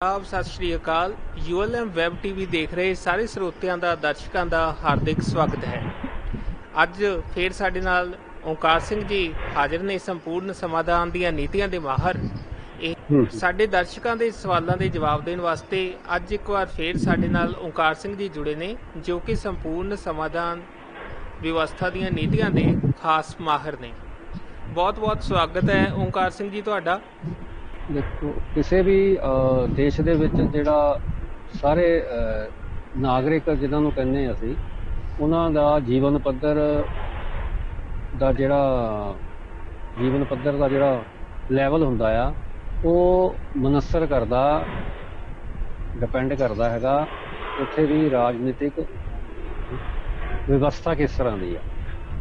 ਆਪ ਸਤਿ ਸ਼੍ਰੀ ਅਕਾਲ। ULM web TV ਦੇਖ ਰਹੇ ਸਾਰੇ ਸਰੋਤਿਆਂ ਦਾ ਦਰਸ਼ਕਾਂ ਦਾ ਹਾਰਦਿਕ ਸਵਾਗਤ ਹੈ। ਅੱਜ ਫੇਰ ਸਾਡੇ ਨਾਲ ਓਂਕਾਰ ਸਿੰਘ ਜੀ ਹਾਜ਼ਰ ਨੇ, ਸੰਪੂਰਨ ਸਮਾਧਾਨ ਦੀਆਂ ਨੀਤੀਆਂ ਦੇ ਮਾਹਰ। ਇਹ ਸਾਡੇ ਦਰਸ਼ਕਾਂ ਦੇ ਸਵਾਲਾਂ ਦੇ ਜਵਾਬ ਦੇਣ ਵਾਸਤੇ ਅੱਜ ਇੱਕ ਵਾਰ ਫੇਰ ਸਾਡੇ ਨਾਲ ਓਂਕਾਰ ਸਿੰਘ ਜੀ ਜੁੜੇ ਨੇ, ਜੋ ਕਿ ਸੰਪੂਰਨ ਸਮਾਧਾਨ ਵਿਵਸਥਾ ਦੀਆਂ ਨੀਤੀਆਂ ਦੇ ਖਾਸ ਮਾਹਰ ਨੇ। ਬਹੁਤ ਬਹੁਤ ਸਵਾਗਤ ਹੈ ਓਂਕਾਰ ਸਿੰਘ ਜੀ ਤੁਹਾਡਾ। ਦੇਖੋ, ਕਿਸੇ ਵੀ ਦੇਸ਼ ਦੇ ਵਿੱਚ ਜਿਹੜਾ ਸਾਰੇ ਨਾਗਰਿਕ ਜਿਨ੍ਹਾਂ ਨੂੰ ਕਹਿੰਦੇ ਹਾਂ ਅਸੀਂ, ਉਹਨਾਂ ਦਾ ਜੀਵਨ ਪੱਧਰ ਦਾ ਜਿਹੜਾ ਲੈਵਲ ਹੁੰਦਾ ਆ, ਉਹ ਮੁਨੱਸਰ ਕਰਦਾ, ਡਿਪੈਂਡ ਕਰਦਾ ਹੈਗਾ ਉੱਥੇ ਦੀ ਰਾਜਨੀਤਿਕ ਵਿਵਸਥਾ ਕਿਸ ਤਰ੍ਹਾਂ ਦੀ ਆ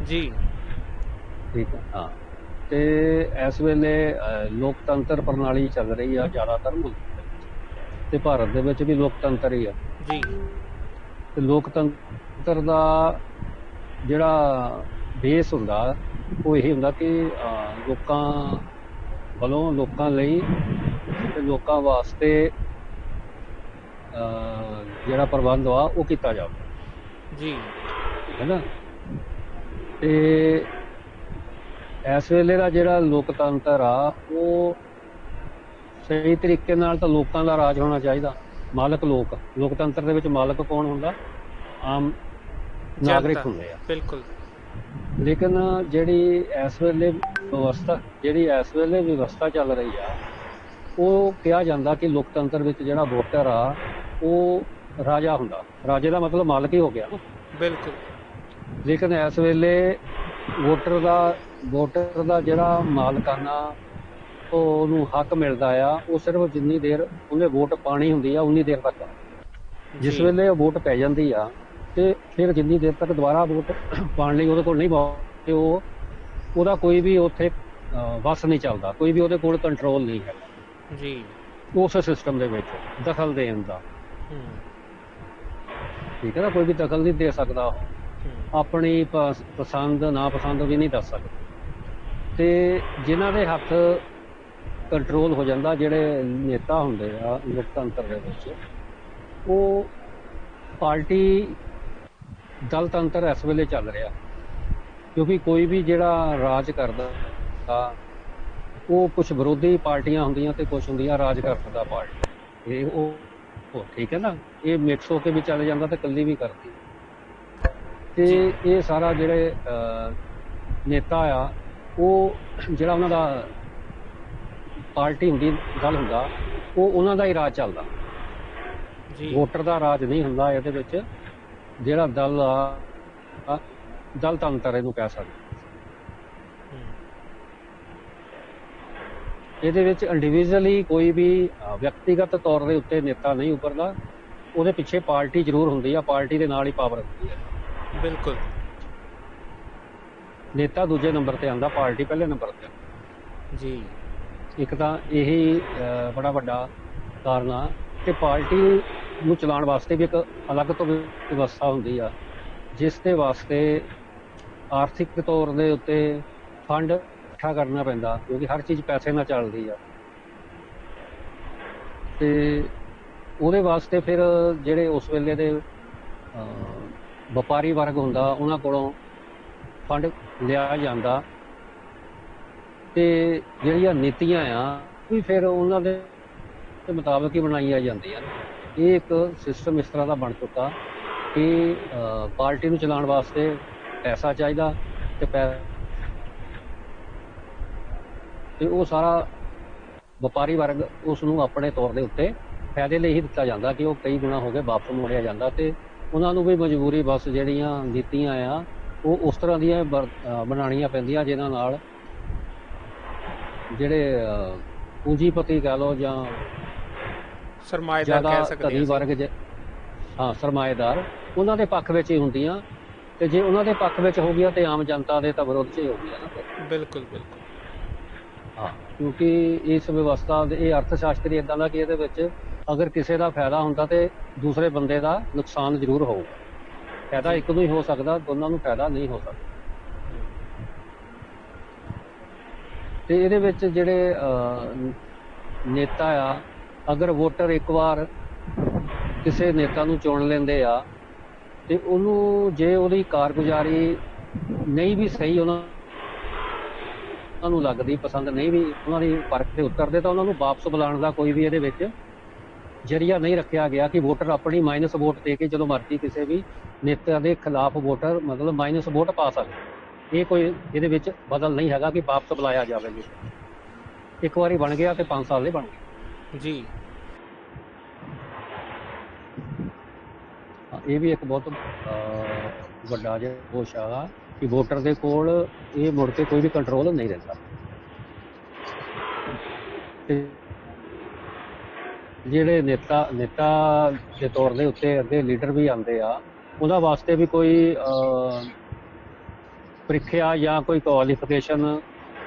ਜੀ। ਠੀਕ ਹੈ। ਹਾਂ, ਤੇ ਇਸ ਵੇਲੇ ਲੋਕਤੰਤਰ ਪ੍ਰਣਾਲੀ ਚੱਲ ਰਹੀ ਆ ਜ਼ਿਆਦਾਤਰ ਮੁਲਕ ਦੇ ਵਿੱਚ, ਤੇ ਭਾਰਤ ਦੇ ਵਿੱਚ ਵੀ ਲੋਕਤੰਤਰ ਹੀ ਆ ਜੀ। ਤੇ ਲੋਕਤੰਤਰ ਦਾ ਜਿਹੜਾ ਬੇਸ ਹੁੰਦਾ ਉਹ ਇਹ ਹੁੰਦਾ ਕਿ ਲੋਕਾਂ ਵੱਲੋਂ, ਲੋਕਾਂ ਲਈ ਤੇ ਲੋਕਾਂ ਵਾਸਤੇ ਜਿਹੜਾ ਪ੍ਰਬੰਧ ਆ ਉਹ ਕੀਤਾ ਜਾਵੇ ਜੀ, ਹੈ ਨਾ। ਤੇ ਇਸ ਵੇਲੇ ਦਾ ਜਿਹੜਾ ਲੋਕਤੰਤਰ ਆ ਉਹ ਸਹੀ ਤਰੀਕੇ ਨਾਲ ਤਾਂ ਲੋਕਾਂ ਦਾ ਰਾਜ ਹੋਣਾ ਚਾਹੀਦਾ। ਮਾਲਕ ਲੋਕਤੰਤਰ ਦੇ ਵਿੱਚ ਮਾਲਕ ਕੌਣ ਹੁੰਦਾ? ਆਮ ਨਾਗਰਿਕ ਹੁੰਦੇ ਆ। ਬਿਲਕੁਲ। ਲੇਕਿਨ ਜਿਹੜੀ ਇਸ ਵੇਲੇ ਵਿਵਸਥਾ ਚੱਲ ਰਹੀ ਆ, ਉਹ ਕਿਹਾ ਜਾਂਦਾ ਕਿ ਲੋਕਤੰਤਰ ਵਿੱਚ ਜਿਹੜਾ ਵੋਟਰ ਆ ਉਹ ਰਾਜਾ ਹੁੰਦਾ। ਰਾਜੇ ਦਾ ਮਤਲਬ ਮਾਲਕ ਹੀ ਹੋ ਗਿਆ ਨਾ। ਬਿਲਕੁਲ। ਲੇਕਿਨ ਇਸ ਵੇਲੇ ਵੋਟਰ ਦਾ ਜਿਹੜਾ ਮਾਲਕਾਨਾ ਉਹਨੂੰ ਹੱਕ ਮਿਲਦਾ ਆ, ਉਹ ਸਿਰਫ ਜਿੰਨੀ ਦੇਰ ਉਹਨੇ ਵੋਟ ਪਾਣੀ ਹੁੰਦੀ ਆ ਉਨੀ ਦੇਰ ਤੱਕ। ਜਿਸ ਵੇਲੇ ਉਹ ਵੋਟ ਪੈ ਜਾਂਦੀ ਆ ਤੇ ਫਿਰ ਜਿੰਨੀ ਦੇਰ ਤੱਕ ਦੁਬਾਰਾ ਵੋਟ ਪਾਉਣ ਲਈ ਉਹਦੇ ਕੋਲ ਨਹੀਂ ਤੇ ਉਹਦਾ ਕੋਈ ਵੀ ਉੱਥੇ ਵੱਸ ਨਹੀਂ ਚੱਲਦਾ, ਕੋਈ ਵੀ ਉਹਦੇ ਕੋਲ ਕੰਟਰੋਲ ਨਹੀਂ ਹੈ ਜੀ ਉਸ ਸਿਸਟਮ ਦੇ ਵਿੱਚ ਦਖਲ ਦੇਣ ਦਾ। ਠੀਕ ਹੈ ਨਾ, ਕੋਈ ਵੀ ਦਖਲ ਨਹੀਂ ਦੇ ਸਕਦਾ, ਆਪਣੀ ਪਸੰਦ ਨਾ ਪਸੰਦ ਵੀ ਨਹੀਂ ਦੱਸ ਸਕਦਾ। ਤੇ ਜਿਨ੍ਹਾਂ ਦੇ ਹੱਥ ਕੰਟਰੋਲ ਹੋ ਜਾਂਦਾ, ਜਿਹੜੇ ਨੇਤਾ ਹੁੰਦੇ ਆ ਲੋਕਤੰਤਰ ਦੇ ਵਿੱਚ, ਉਹ ਪਾਰਟੀ ਦਲਤੰਤਰ ਇਸ ਵੇਲੇ ਚੱਲ ਰਿਹਾ। ਕਿਉਂਕਿ ਕੋਈ ਵੀ ਜਿਹੜਾ ਰਾਜ ਕਰਦਾ ਆ, ਉਹ ਕੁਝ ਵਿਰੋਧੀ ਪਾਰਟੀਆਂ ਹੁੰਦੀਆਂ ਤੇ ਕੁਝ ਹੁੰਦੀਆਂ ਰਾਜ ਕਰਦਾ ਪਾਰਟੀ। ਇਹ ਉਹ ਠੀਕ ਹੈ ਨਾ, ਇਹ ਮਿਕਸ ਹੋ ਕੇ ਵੀ ਚੱਲ ਜਾਂਦਾ ਤੇ ਇਕੱਲੀ ਵੀ ਕਰਦੀ। ਤੇ ਇਹ ਸਾਰਾ ਜਿਹੜੇ ਨੇਤਾ ਆ, ਉਹ ਜਿਹੜਾ ਉਹਨਾਂ ਦਾ ਪਾਰਟੀ ਹੁੰਦੀ, ਦਲ ਹੁੰਦਾ, ਉਹ ਉਹਨਾਂ ਦਾ ਹੀ ਰਾਜ ਚੱਲਦਾ। ਵੋਟਰ ਦਾ ਰਾਜ ਨਹੀਂ ਹੁੰਦਾ ਇਹਦੇ ਵਿੱਚ। ਜਿਹੜਾ ਦਲ ਆ, ਦਲਤੰਤਰ ਇਹਨੂੰ ਕਹਿ ਸਕਦੇ। ਇਹਦੇ ਵਿੱਚ ਇੰਡੀਵਿਜੂਅਲੀ ਕੋਈ ਵੀ ਵਿਅਕਤੀਗਤ ਤੌਰ ਦੇ ਉੱਤੇ ਨੇਤਾ ਨਹੀਂ ਉੱਭਰਦਾ, ਉਹਦੇ ਪਿੱਛੇ ਪਾਰਟੀ ਜ਼ਰੂਰ ਹੁੰਦੀ ਆ, ਪਾਰਟੀ ਦੇ ਨਾਲ ਹੀ ਪਾਵਰ ਹੁੰਦੀ ਹੈ। ਬਿਲਕੁਲ। ਨੇਤਾ ਦੂਜੇ ਨੰਬਰ ਤੇ ਆਉਂਦਾ, ਪਾਰਟੀ ਪਹਿਲੇ ਨੰਬਰ ਤੇ ਜੀ। ਇੱਕ ਤਾਂ ਇਹੀ ਬੜਾ ਵੱਡਾ ਕਾਰਨ ਆ ਕਿ ਪਾਰਟੀ ਨੂੰ ਚਲਾਉਣ ਵਾਸਤੇ ਵੀ ਇੱਕ ਅਲੱਗ ਤੋਂ ਵਿਵਸਥਾ ਹੁੰਦੀ ਆ, ਜਿਸ ਦੇ ਵਾਸਤੇ ਆਰਥਿਕ ਤੌਰ ਦੇ ਉੱਤੇ ਫੰਡ ਇਕੱਠਾ ਕਰਨਾ ਪੈਂਦਾ, ਕਿਉਂਕਿ ਹਰ ਚੀਜ਼ ਪੈਸੇ ਨਾਲ ਚੱਲਦੀ ਆ। ਤੇ ਉਹਦੇ ਵਾਸਤੇ ਫਿਰ ਜਿਹੜੇ ਉਸ ਵੇਲੇ ਦੇ ਵਪਾਰੀ ਵਰਗ ਹੁੰਦਾ, ਉਹਨਾਂ ਕੋਲੋਂ ਫੰਡ ਲਿਆ ਜਾਂਦਾ ਤੇ ਜਿਹੜੀਆਂ ਨੀਤੀਆਂ ਆ ਵੀ ਫਿਰ ਉਹਨਾਂ ਦੇ ਮੁਤਾਬਕ ਹੀ ਬਣਾਈਆਂ ਜਾਂਦੀਆਂ। ਇਹ ਇੱਕ ਸਿਸਟਮ ਇਸ ਤਰ੍ਹਾਂ ਦਾ ਬਣ ਚੁੱਕਾ ਕਿ ਪਾਰਟੀ ਨੂੰ ਚਲਾਉਣ ਵਾਸਤੇ ਪੈਸਾ ਚਾਹੀਦਾ ਤੇ ਉਹ ਸਾਰਾ ਵਪਾਰੀ ਵਰਗ ਉਸ ਨੂੰ ਆਪਣੇ ਤੌਰ ਦੇ ਉੱਤੇ ਫਾਇਦੇ ਲਈ ਹੀ ਦਿੱਤਾ ਜਾਂਦਾ ਕਿ ਉਹ ਕਈ ਗੁਣਾ ਹੋ ਕੇ ਵਾਪਸ ਮੋੜਿਆ ਜਾਂਦਾ। ਤੇ ਉਹਨਾਂ ਨੂੰ ਵੀ ਮਜਬੂਰੀ ਬਸ ਜਿਹੜੀਆਂ ਨੀਤੀਆਂ ਆ ਉਹ ਉਸ ਤਰ੍ਹਾਂ ਦੀਆਂ ਬਣਾਉਣੀਆਂ ਪੈਂਦੀਆਂ, ਜਿਨ੍ਹਾਂ ਨਾਲ ਜਿਹੜੇ ਪੂੰਜੀਪਤੀ ਕਹਿ ਲਓ ਜਾਂ ਸਰਮਾਏਦਾਰ ਕਹਿ ਸਕਦੇ ਵਰਗ, ਹਾਂ ਸਰਮਾਏਦਾਰ, ਉਹਨਾਂ ਦੇ ਪੱਖ ਵਿੱਚ ਹੀ ਹੁੰਦੀਆਂ। ਤੇ ਜੇ ਉਹਨਾਂ ਦੇ ਪੱਖ ਵਿੱਚ ਹੋ ਗਿਆ ਤੇ ਆਮ ਜਨਤਾ ਦੇ ਤਾਂ ਵਿਰੋਧ 'ਚ ਹੀ ਹੋ ਗਿਆ ਨਾ। ਬਿਲਕੁਲ ਬਿਲਕੁਲ। ਹਾਂ, ਕਿਉਂਕਿ ਇਸ ਵਿਵਸਥਾ ਦੇ, ਇਹ ਅਰਥ ਸ਼ਾਸਤਰੀ ਇੱਦਾਂ ਦਾ ਕਿ ਇਹਦੇ ਵਿੱਚ ਅਗਰ ਕਿਸੇ ਦਾ ਫਾਇਦਾ ਹੁੰਦਾ ਤੇ ਦੂਸਰੇ ਬੰਦੇ ਦਾ ਨੁਕਸਾਨ ਜ਼ਰੂਰ ਹੋਊਗਾ। ਫਾਇਦਾ ਇੱਕ ਨੂੰ ਹੀ ਹੋ ਸਕਦਾ, ਦੋਨਾਂ ਨੂੰ ਫਾਇਦਾ ਨਹੀਂ ਹੋ ਸਕਦਾ। ਤੇ ਇਹਦੇ ਵਿੱਚ ਜਿਹੜੇ ਨੇਤਾ ਆ ਅਗਰ ਵੋਟਰ ਇੱਕ ਵਾਰ ਕਿਸੇ ਨੇਤਾ ਨੂੰ ਚੁਣ ਲੈਂਦੇ ਆ ਤੇ ਉਹਨੂੰ ਜੇ ਉਹਦੀ ਕਾਰਗੁਜ਼ਾਰੀ ਨਹੀਂ ਵੀ ਸਹੀ ਉਹਨਾਂ ਨੂੰ ਲੱਗਦੀ, ਪਸੰਦ ਨਹੀਂ ਵੀ ਉਹਨਾਂ ਦੀ ਪਰਖ ਤੇ ਉਤਰਦੇ, ਤਾਂ ਉਹਨਾਂ ਨੂੰ ਵਾਪਸ ਬੁਲਾਉਣ ਦਾ ਕੋਈ ਵੀ ਇਹਦੇ ਵਿੱਚ ਜਰੀਆ ਨਹੀਂ ਰੱਖਿਆ ਗਿਆ ਕਿ ਵੋਟਰ ਆਪਣੀ ਮਾਈਨਸ ਵੋਟ ਦੇ ਕੇ ਜਦੋਂ ਮਰਜ਼ੀ ਕਿਸੇ ਵੀ ਨੇਤਾ ਦੇ ਖਿਲਾਫ ਵੋਟਰ ਮਤਲਬ ਮਾਈਨਸ ਵੋਟ ਪਾ ਸਕਦੇ। ਇਹ ਕੋਈ ਇਹਦੇ ਵਿੱਚ ਬਦਲ ਨਹੀਂ ਹੈਗਾ ਕਿ ਵਾਪਸ ਬੁਲਾਇਆ ਜਾਵੇਗਾ। ਇੱਕ ਵਾਰੀ ਬਣ ਗਿਆ ਤੇ 5 ਸਾਲ ਦੇ ਬਣ ਗਏ ਜੀ। ਇਹ ਵੀ ਇੱਕ ਬਹੁਤ ਵੱਡਾ ਜਿਹਾ ਦੋਸ਼ ਆ ਕਿ ਵੋਟਰ ਦੇ ਕੋਲ ਇਹ ਮੁੜ ਕੇ ਕੋਈ ਵੀ ਕੰਟਰੋਲ ਨਹੀਂ ਰਹਿੰਦਾ। ਤੇ ਜਿਹੜੇ ਨੇਤਾ ਦੇ ਤੌਰ ਦੇ ਉੱਤੇ ਅੱਗੇ ਲੀਡਰ ਵੀ ਆਉਂਦੇ ਆ, ਉਹਨਾਂ ਵਾਸਤੇ ਵੀ ਕੋਈ ਪ੍ਰੀਖਿਆ ਜਾਂ ਕੋਈ ਕੁਆਲੀਫਿਕੇਸ਼ਨ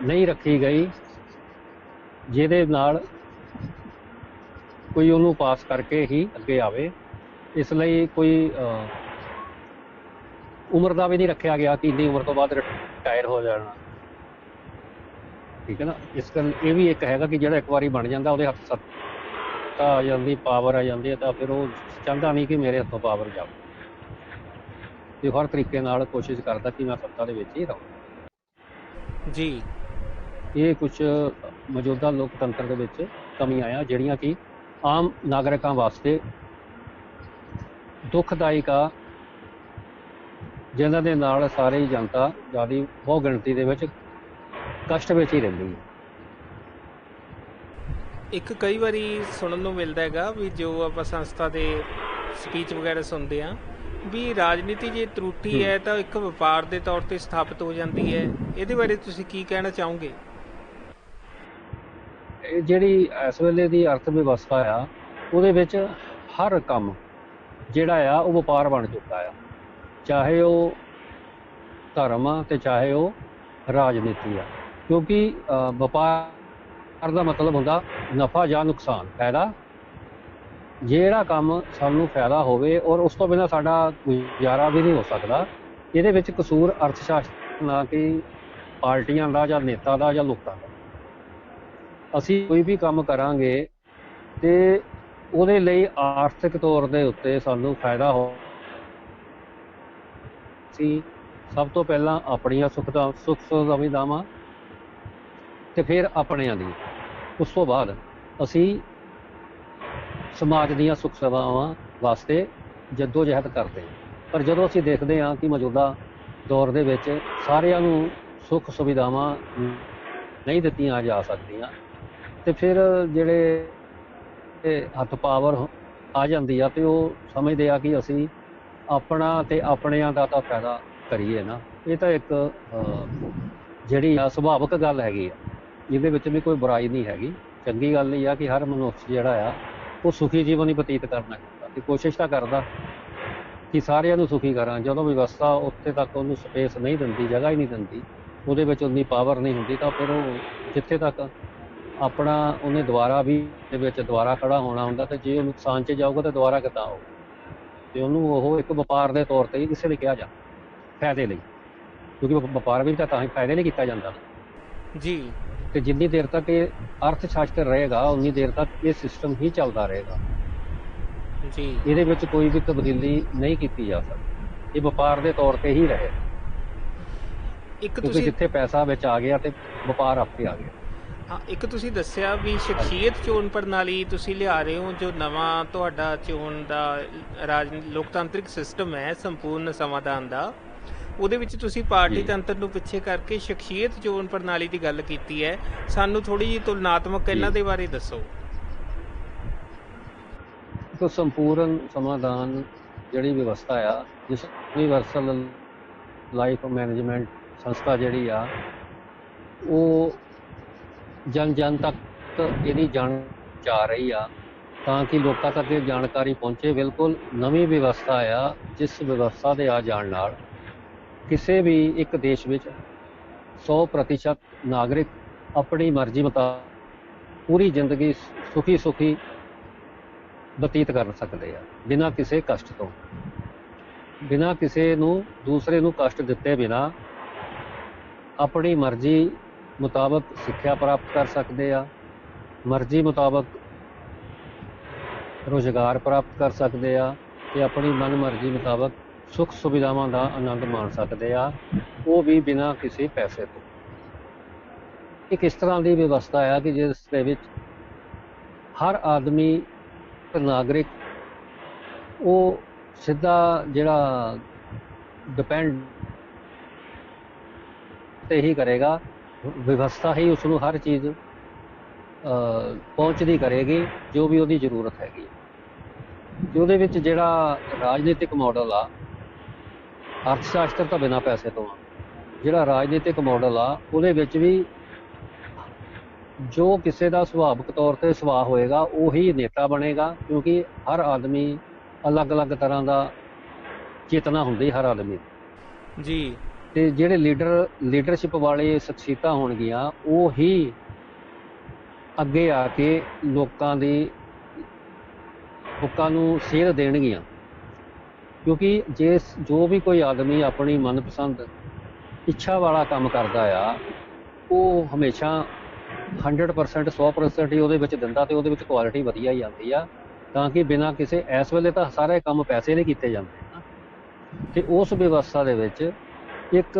ਨਹੀਂ ਰੱਖੀ ਗਈ ਜਿਹਦੇ ਨਾਲ ਕੋਈ ਉਹਨੂੰ ਪਾਸ ਕਰਕੇ ਹੀ ਅੱਗੇ ਆਵੇ। ਇਸ ਲਈ ਕੋਈ ਉਮਰ ਦਾ ਵੀ ਨਹੀਂ ਰੱਖਿਆ ਗਿਆ ਕਿ ਇੰਨੀ ਉਮਰ ਤੋਂ ਬਾਅਦ ਰਿਟਾਇਰ ਹੋ ਜਾਣਾ, ਠੀਕ ਹੈ ਨਾ। ਇਸ ਕਾਰਨ ਇਹ ਵੀ ਇੱਕ ਹੈਗਾ ਕਿ ਜਿਹੜਾ ਇੱਕ ਵਾਰੀ ਬਣ ਜਾਂਦਾ ਉਹਦੇ ਹੱਥ ਸੱਤਾ ਆ ਜਾਂਦੀ, ਪਾਵਰ ਆ ਜਾਂਦੀ ਹੈ, ਤਾਂ ਫਿਰ ਉਹ ਚਾਹੁੰਦਾ ਨਹੀਂ ਕਿ ਮੇਰੇ ਹੱਥੋਂ ਪਾਵਰ ਜਾਵੇ, ਤੇ ਹਰ ਤਰੀਕੇ ਨਾਲ ਕੋਸ਼ਿਸ਼ ਕਰਦਾ ਕਿ ਮੈਂ ਸੱਤਾ ਦੇ ਵਿੱਚ ਹੀ ਰਹਾਂ ਜੀ। ਇਹ ਕੁਝ ਮੌਜੂਦਾ ਲੋਕਤੰਤਰ ਦੇ ਵਿੱਚ ਕਮੀਆਂ ਆ ਜਿਹੜੀਆਂ ਕਿ ਆਮ ਨਾਗਰਿਕਾਂ ਵਾਸਤੇ ਦੁਖਦਾਇਕ ਆ, ਜਿਨ੍ਹਾਂ ਦੇ ਨਾਲ ਸਾਰੀ ਜਨਤਾ ਜ਼ਿਆਦਾ ਬਹੁ ਗਿਣਤੀ ਦੇ ਵਿੱਚ ਕਸ਼ਟ ਵਿੱਚ ਹੀ ਰਹਿੰਦੀ ਹੈ। ਇੱਕ ਕਈ ਵਾਰੀ ਸੁਣਨ ਨੂੰ ਮਿਲਦਾ ਹੈਗਾ ਵੀ ਜੋ ਆਪਾਂ ਸੰਸਥਾ ਦੇ ਸਪੀਚ ਵਗੈਰਾ ਸੁਣਦੇ ਆ ਵੀ ਰਾਜਨੀਤੀ ਜੇ ਤਰੁੱਟੀ ਹੈ ਤਾਂ ਇੱਕ ਵਪਾਰ ਦੇ ਤੌਰ ਤੇ ਸਥਾਪਿਤ ਹੋ ਜਾਂਦੀ ਹੈ। ਇਹਦੇ ਬਾਰੇ ਤੁਸੀਂ ਕੀ ਕਹਿਣਾ ਚਾਹੋਗੇ? ਇਹ ਜਿਹੜੀ ਇਸ ਵੇਲੇ ਦੀ ਅਰਥ ਵਿਵਸਥਾ ਆ ਉਹਦੇ ਵਿੱਚ ਹਰ ਕੰਮ ਜਿਹੜਾ ਆ ਉਹ ਵਪਾਰ ਬਣ ਚੁੱਕਾ ਆ, ਚਾਹੇ ਉਹ ਧਰਮ ਆ ਤੇ ਚਾਹੇ ਉਹ ਰਾਜਨੀਤੀ ਆ। ਕਿਉਂਕਿ ਵਪਾਰ ਦਾ ਮਤਲਬ ਹੁੰਦਾ ਨਫਾ ਜਾਂ ਨੁਕਸਾਨ, ਫਾਇਦਾ। ਜਿਹੜਾ ਕੰਮ ਸਾਨੂੰ ਫਾਇਦਾ ਹੋਵੇ ਔਰ ਉਸ ਤੋਂ ਬਿਨਾਂ ਸਾਡਾ ਗੁਜ਼ਾਰਾ ਵੀ ਨਹੀਂ ਹੋ ਸਕਦਾ, ਇਹਦੇ ਵਿੱਚ ਕਸੂਰ ਅਰਥ ਸ਼ਾਸਤਰ ਨਾ ਕਿ ਪਾਰਟੀਆਂ ਦਾ ਜਾਂ ਨੇਤਾ ਦਾ ਜਾਂ ਲੋਕਾਂ ਦਾ। ਅਸੀਂ ਕੋਈ ਵੀ ਕੰਮ ਕਰਾਂਗੇ ਤੇ ਉਹਦੇ ਲਈ ਆਰਥਿਕ ਤੌਰ ਦੇ ਉੱਤੇ ਸਾਨੂੰ ਫਾਇਦਾ ਹੋ, ਅਸੀਂ ਸਭ ਤੋਂ ਪਹਿਲਾਂ ਆਪਣੀਆਂ ਸੁੱਖ ਸੁਵਿਧਾਵਾਂ ਤੇ ਫਿਰ ਆਪਣਿਆਂ ਦੀ, ਉਸ ਤੋਂ ਬਾਅਦ ਅਸੀਂ ਸਮਾਜ ਦੀਆਂ ਸੁੱਖ ਸੇਵਾਵਾਂ ਵਾਸਤੇ ਜੱਦੋ ਜਹਿਦ ਕਰਦੇ ਹਾਂ। ਪਰ ਜਦੋਂ ਅਸੀਂ ਦੇਖਦੇ ਹਾਂ ਕਿ ਮੌਜੂਦਾ ਦੌਰ ਦੇ ਵਿੱਚ ਸਾਰਿਆਂ ਨੂੰ ਸੁੱਖ ਸੁਵਿਧਾਵਾਂ ਨਹੀਂ ਦਿੱਤੀਆਂ ਜਾ ਸਕਦੀਆਂ, ਤੇ ਫਿਰ ਜਿਹੜੇ ਹੱਥ ਪਾਵਰ ਆ ਜਾਂਦੀ ਆ ਤੇ ਉਹ ਸਮਝਦੇ ਆ ਕਿ ਅਸੀਂ ਆਪਣਾ ਤੇ ਆਪਣਿਆਂ ਦਾ ਤਾਂ ਫਾਇਦਾ ਕਰੀਏ ਨਾ। ਇਹ ਤਾਂ ਇੱਕ ਜਿਹੜੀ ਆ ਸੁਭਾਵਿਕ ਗੱਲ ਹੈਗੀ ਆ, ਜਿਹਦੇ ਵਿੱਚ ਵੀ ਕੋਈ ਬੁਰਾਈ ਨਹੀਂ ਹੈਗੀ। ਚੰਗੀ ਗੱਲ ਇਹ ਆ ਕਿ ਹਰ ਮਨੁੱਖ ਜਿਹੜਾ ਆ ਉਹ ਸੁਖੀ ਜੀਵਨ ਹੀ ਬਤੀਤ ਕਰਨਾ ਚਾਹੁੰਦਾ ਤੇ ਕੋਸ਼ਿਸ਼ ਤਾਂ ਕਰਦਾ ਕਿ ਸਾਰਿਆਂ ਨੂੰ ਸੁਖੀ ਕਰਾਂ। ਜਦੋਂ ਵਿਵਸਥਾ ਉੱਥੇ ਤੱਕ ਉਹਨੂੰ ਸਪੇਸ ਨਹੀਂ ਦਿੰਦੀ, ਜਗ੍ਹਾ ਹੀ ਨਹੀਂ ਦਿੰਦੀ, ਉਹਦੇ ਵਿੱਚ ਉਨੀ ਪਾਵਰ ਨਹੀਂ ਹੁੰਦੀ, ਤਾਂ ਫਿਰ ਉਹ ਜਿੱਥੇ ਤੱਕ ਆਪਣਾ ਉਹਨੇ ਦੁਬਾਰਾ ਵੀ ਦੇ ਵਿੱਚ ਦੁਬਾਰਾ ਖੜਾ ਹੋਣਾ ਹੁੰਦਾ, ਤੇ ਜੇ ਉਹ ਨੁਕਸਾਨ 'ਚ ਜਾਊਗਾ ਤਾਂ ਦੁਬਾਰਾ ਕਿੱਦਾਂ ਆਊਗਾ। ਤੇ ਉਹਨੂੰ ਉਹ ਇੱਕ ਵਪਾਰ ਦੇ ਤੌਰ ਤੇ ਹੀ ਕਿਸੇ ਲਈ ਕਿਹਾ ਜਾਂਦਾ, ਫਾਇਦੇ ਲਈ, ਕਿਉਂਕਿ ਵਪਾਰ ਵੀ ਤਾਂ ਹੀ ਫਾਇਦੇ ਲਈ ਕੀਤਾ ਜਾਂਦਾ ਜੀ। ਤੇ ਜਿੰਨੀ ਦੇਰ ਤੱਕ ਇਹ ਅਰਥ ਸ਼ਾਸਤਰ ਰਹੇਗਾ ਉਨੀ ਦੇਰ ਤੱਕ ਇਹ ਸਿਸਟਮ ਹੀ ਚੱਲਦਾ ਰਹੇਗਾ ਜੀ। ਇਹਦੇ ਵਿੱਚ ਕੋਈ ਵੀ ਤਬਦੀਲੀ ਨਹੀਂ ਕੀਤੀ ਜਾ ਸਕਦੀ, ਇਹ ਵਪਾਰ ਦੇ ਤੌਰ ਤੇ ਹੀ ਰਹੇ। ਕਿਉਂਕਿ ਜਿੱਥੇ ਪੈਸਾ ਵਿੱਚ ਆ ਗਿਆ ਤੇ ਵਪਾਰ ਆਪੇ ਆ ਗਿਆ। ਹਾਂ, ਇੱਕ ਤੁਸੀਂ ਦੱਸਿਆ ਵੀ ਸ਼ਖਸੀਅਤ ਚੋਣ ਪ੍ਰਣਾਲੀ ਤੁਸੀਂ ਲਿਆ ਰਹੇ ਹੋ, ਜੋ ਨਵਾਂ ਤੁਹਾਡਾ ਚੋਣ ਦਾ ਲੋਕਤਾਂਤਰਿਕ ਸਿਸਟਮ ਹੈ ਸੰਪੂਰਨ ਸਮਾਧਾਨ ਦਾ, ਉਹਦੇ ਵਿੱਚ ਤੁਸੀਂ ਪਾਰਟੀ ਤੰਤਰ ਨੂੰ ਪਿੱਛੇ ਕਰਕੇ ਸ਼ਖਸੀਅਤ ਚੋਣ ਪ੍ਰਣਾਲੀ ਦੀ ਗੱਲ ਕੀਤੀ ਹੈ। ਸਾਨੂੰ ਥੋੜੀ ਜਿਹੀ ਤੁਲਨਾਤਮਕ ਇਹਨਾਂ ਦੇ ਬਾਰੇ ਦੱਸੋ। तो संपूर्ण समाधान ਜਿਹੜੀ ਵਿਵਸਥਾ ਆ, ਜਿਸ ਯੂਨੀਵਰਸਲ ਲਾਈਫ ਮੈਨੇਜਮੈਂਟ ਸੰਸਥਾ ਜਿਹੜੀ ਆ ਉਹ ਜਨ ਜਨ ਤੱਕ ਇਹਦੀ ਜਾਣ ਜਾ ਰਹੀ ਆ, ਤਾਂ ਕਿ ਲੋਕਾਂ ਤੱਕ ਇਹ ਜਾਣਕਾਰੀ ਪਹੁੰਚੇ। ਬਿਲਕੁਲ ਨਵੀਂ ਵਿਵਸਥਾ ਆ, ਜਿਸ ਵਿਵਸਥਾ ਦੇ ਆ ਜਾਣ ਨਾਲ ਕਿਸੇ ਵੀ ਇੱਕ ਦੇਸ਼ ਵਿੱਚ 100% ਨਾਗਰਿਕ ਆਪਣੀ ਮਰਜ਼ੀ ਮੁਤਾਬਕ ਪੂਰੀ ਜ਼ਿੰਦਗੀ ਸੁਖੀ ਬਤੀਤ ਕਰ ਸਕਦੇ ਆ, ਬਿਨਾਂ ਕਿਸੇ ਕਸ਼ਟ ਤੋਂ, ਬਿਨਾਂ ਕਿਸੇ ਨੂੰ ਦੂਸਰੇ ਨੂੰ ਕਸ਼ਟ ਦਿੱਤੇ ਬਿਨਾਂ ਆਪਣੀ ਮਰਜ਼ੀ ਮੁਤਾਬਕ ਸਿੱਖਿਆ ਪ੍ਰਾਪਤ ਕਰ ਸਕਦੇ ਆ, ਮਰਜ਼ੀ ਮੁਤਾਬਕ ਰੁਜ਼ਗਾਰ ਪ੍ਰਾਪਤ ਕਰ ਸਕਦੇ ਆ ਤੇ ਆਪਣੀ ਮਨਮਰਜ਼ੀ ਮੁਤਾਬਕ ਸੁੱਖ ਸੁਵਿਧਾਵਾਂ ਦਾ ਆਨੰਦ ਮਾਣ ਸਕਦੇ ਆ, ਉਹ ਵੀ ਬਿਨਾਂ ਕਿਸੇ ਪੈਸੇ ਤੋਂ। ਇੱਕ ਇਸ ਤਰ੍ਹਾਂ ਦੀ ਵਿਵਸਥਾ ਆ ਕਿ ਜਿਸ ਦੇ ਵਿੱਚ ਹਰ ਆਦਮੀ, ਨਾਗਰਿਕ, ਉਹ ਸਿੱਧਾ ਜਿਹੜਾ ਡਿਪੈਂਡ ਤੇ ਹੀ ਕਰੇਗਾ, ਵਿਵਸਥਾ ਹੀ ਉਸ ਨੂੰ ਹਰ ਚੀਜ਼ ਪਹੁੰਚਦੀ ਕਰੇਗੀ ਜੋ ਵੀ ਉਹਦੀ ਜ਼ਰੂਰਤ ਹੈਗੀ। ਤੇ ਉਹਦੇ ਵਿੱਚ ਜਿਹੜਾ ਰਾਜਨੀਤਿਕ ਮਾਡਲ ਆ, ਅਰਥ ਸ਼ਾਸਤਰ ਤਾਂ ਬਿਨਾਂ ਪੈਸੇ ਤੋਂ ਆ, ਜਿਹੜਾ ਰਾਜਨੀਤਿਕ ਮਾਡਲ ਆ ਉਹਦੇ ਵਿੱਚ ਵੀ ਜੋ ਕਿਸੇ ਦਾ ਸੁਭਾਵਿਕ ਤੌਰ ਤੇ ਸੁਭਾਅ ਹੋਏਗਾ ਉਹੀ ਨੇਤਾ ਬਣੇਗਾ, ਕਿਉਂਕਿ ਹਰ ਆਦਮੀ ਅਲੱਗ-ਅਲੱਗ ਤਰ੍ਹਾਂ ਦਾ ਚੇਤਨਾ ਹੁੰਦੀ ਹਰ ਆਦਮੀ ਜੀ। ਤੇ ਜਿਹੜੇ ਲੀਡਰਸ਼ਿਪ ਵਾਲੇ ਸ਼ਖਸੀਅਤਾਂ ਹੋਣਗੀਆਂ ਉਹ ਹੀ ਅੱਗੇ ਆ ਕੇ ਲੋਕਾਂ ਨੂੰ ਸੇਧ ਦੇਣਗੀਆਂ, ਕਿਉਂਕਿ ਜੋ ਵੀ ਕੋਈ ਆਦਮੀ ਆਪਣੀ ਮਨਪਸੰਦ ਇੱਛਾ ਵਾਲਾ ਕੰਮ ਕਰਦਾ ਆ, ਉਹ ਹਮੇਸ਼ਾ 100% 100% ਹੀ ਉਹਦੇ ਵਿੱਚ ਦਿੰਦਾ ਤੇ ਉਹਦੇ ਵਿੱਚ ਕੁਆਲਿਟੀ ਵਧੀਆ ਹੀ ਆਉਂਦੀ ਆ, ਤਾਂ ਕਿ ਬਿਨਾਂ ਕਿਸੇ, ਇਸ ਵੇਲੇ ਤਾਂ ਸਾਰੇ ਕੰਮ ਪੈਸੇ ਲਈ ਕੀਤੇ ਜਾਂਦੇ ਹਨ ਤੇ ਉਸ ਵਿਵਸਥਾ ਦੇ ਵਿੱਚ ਇੱਕ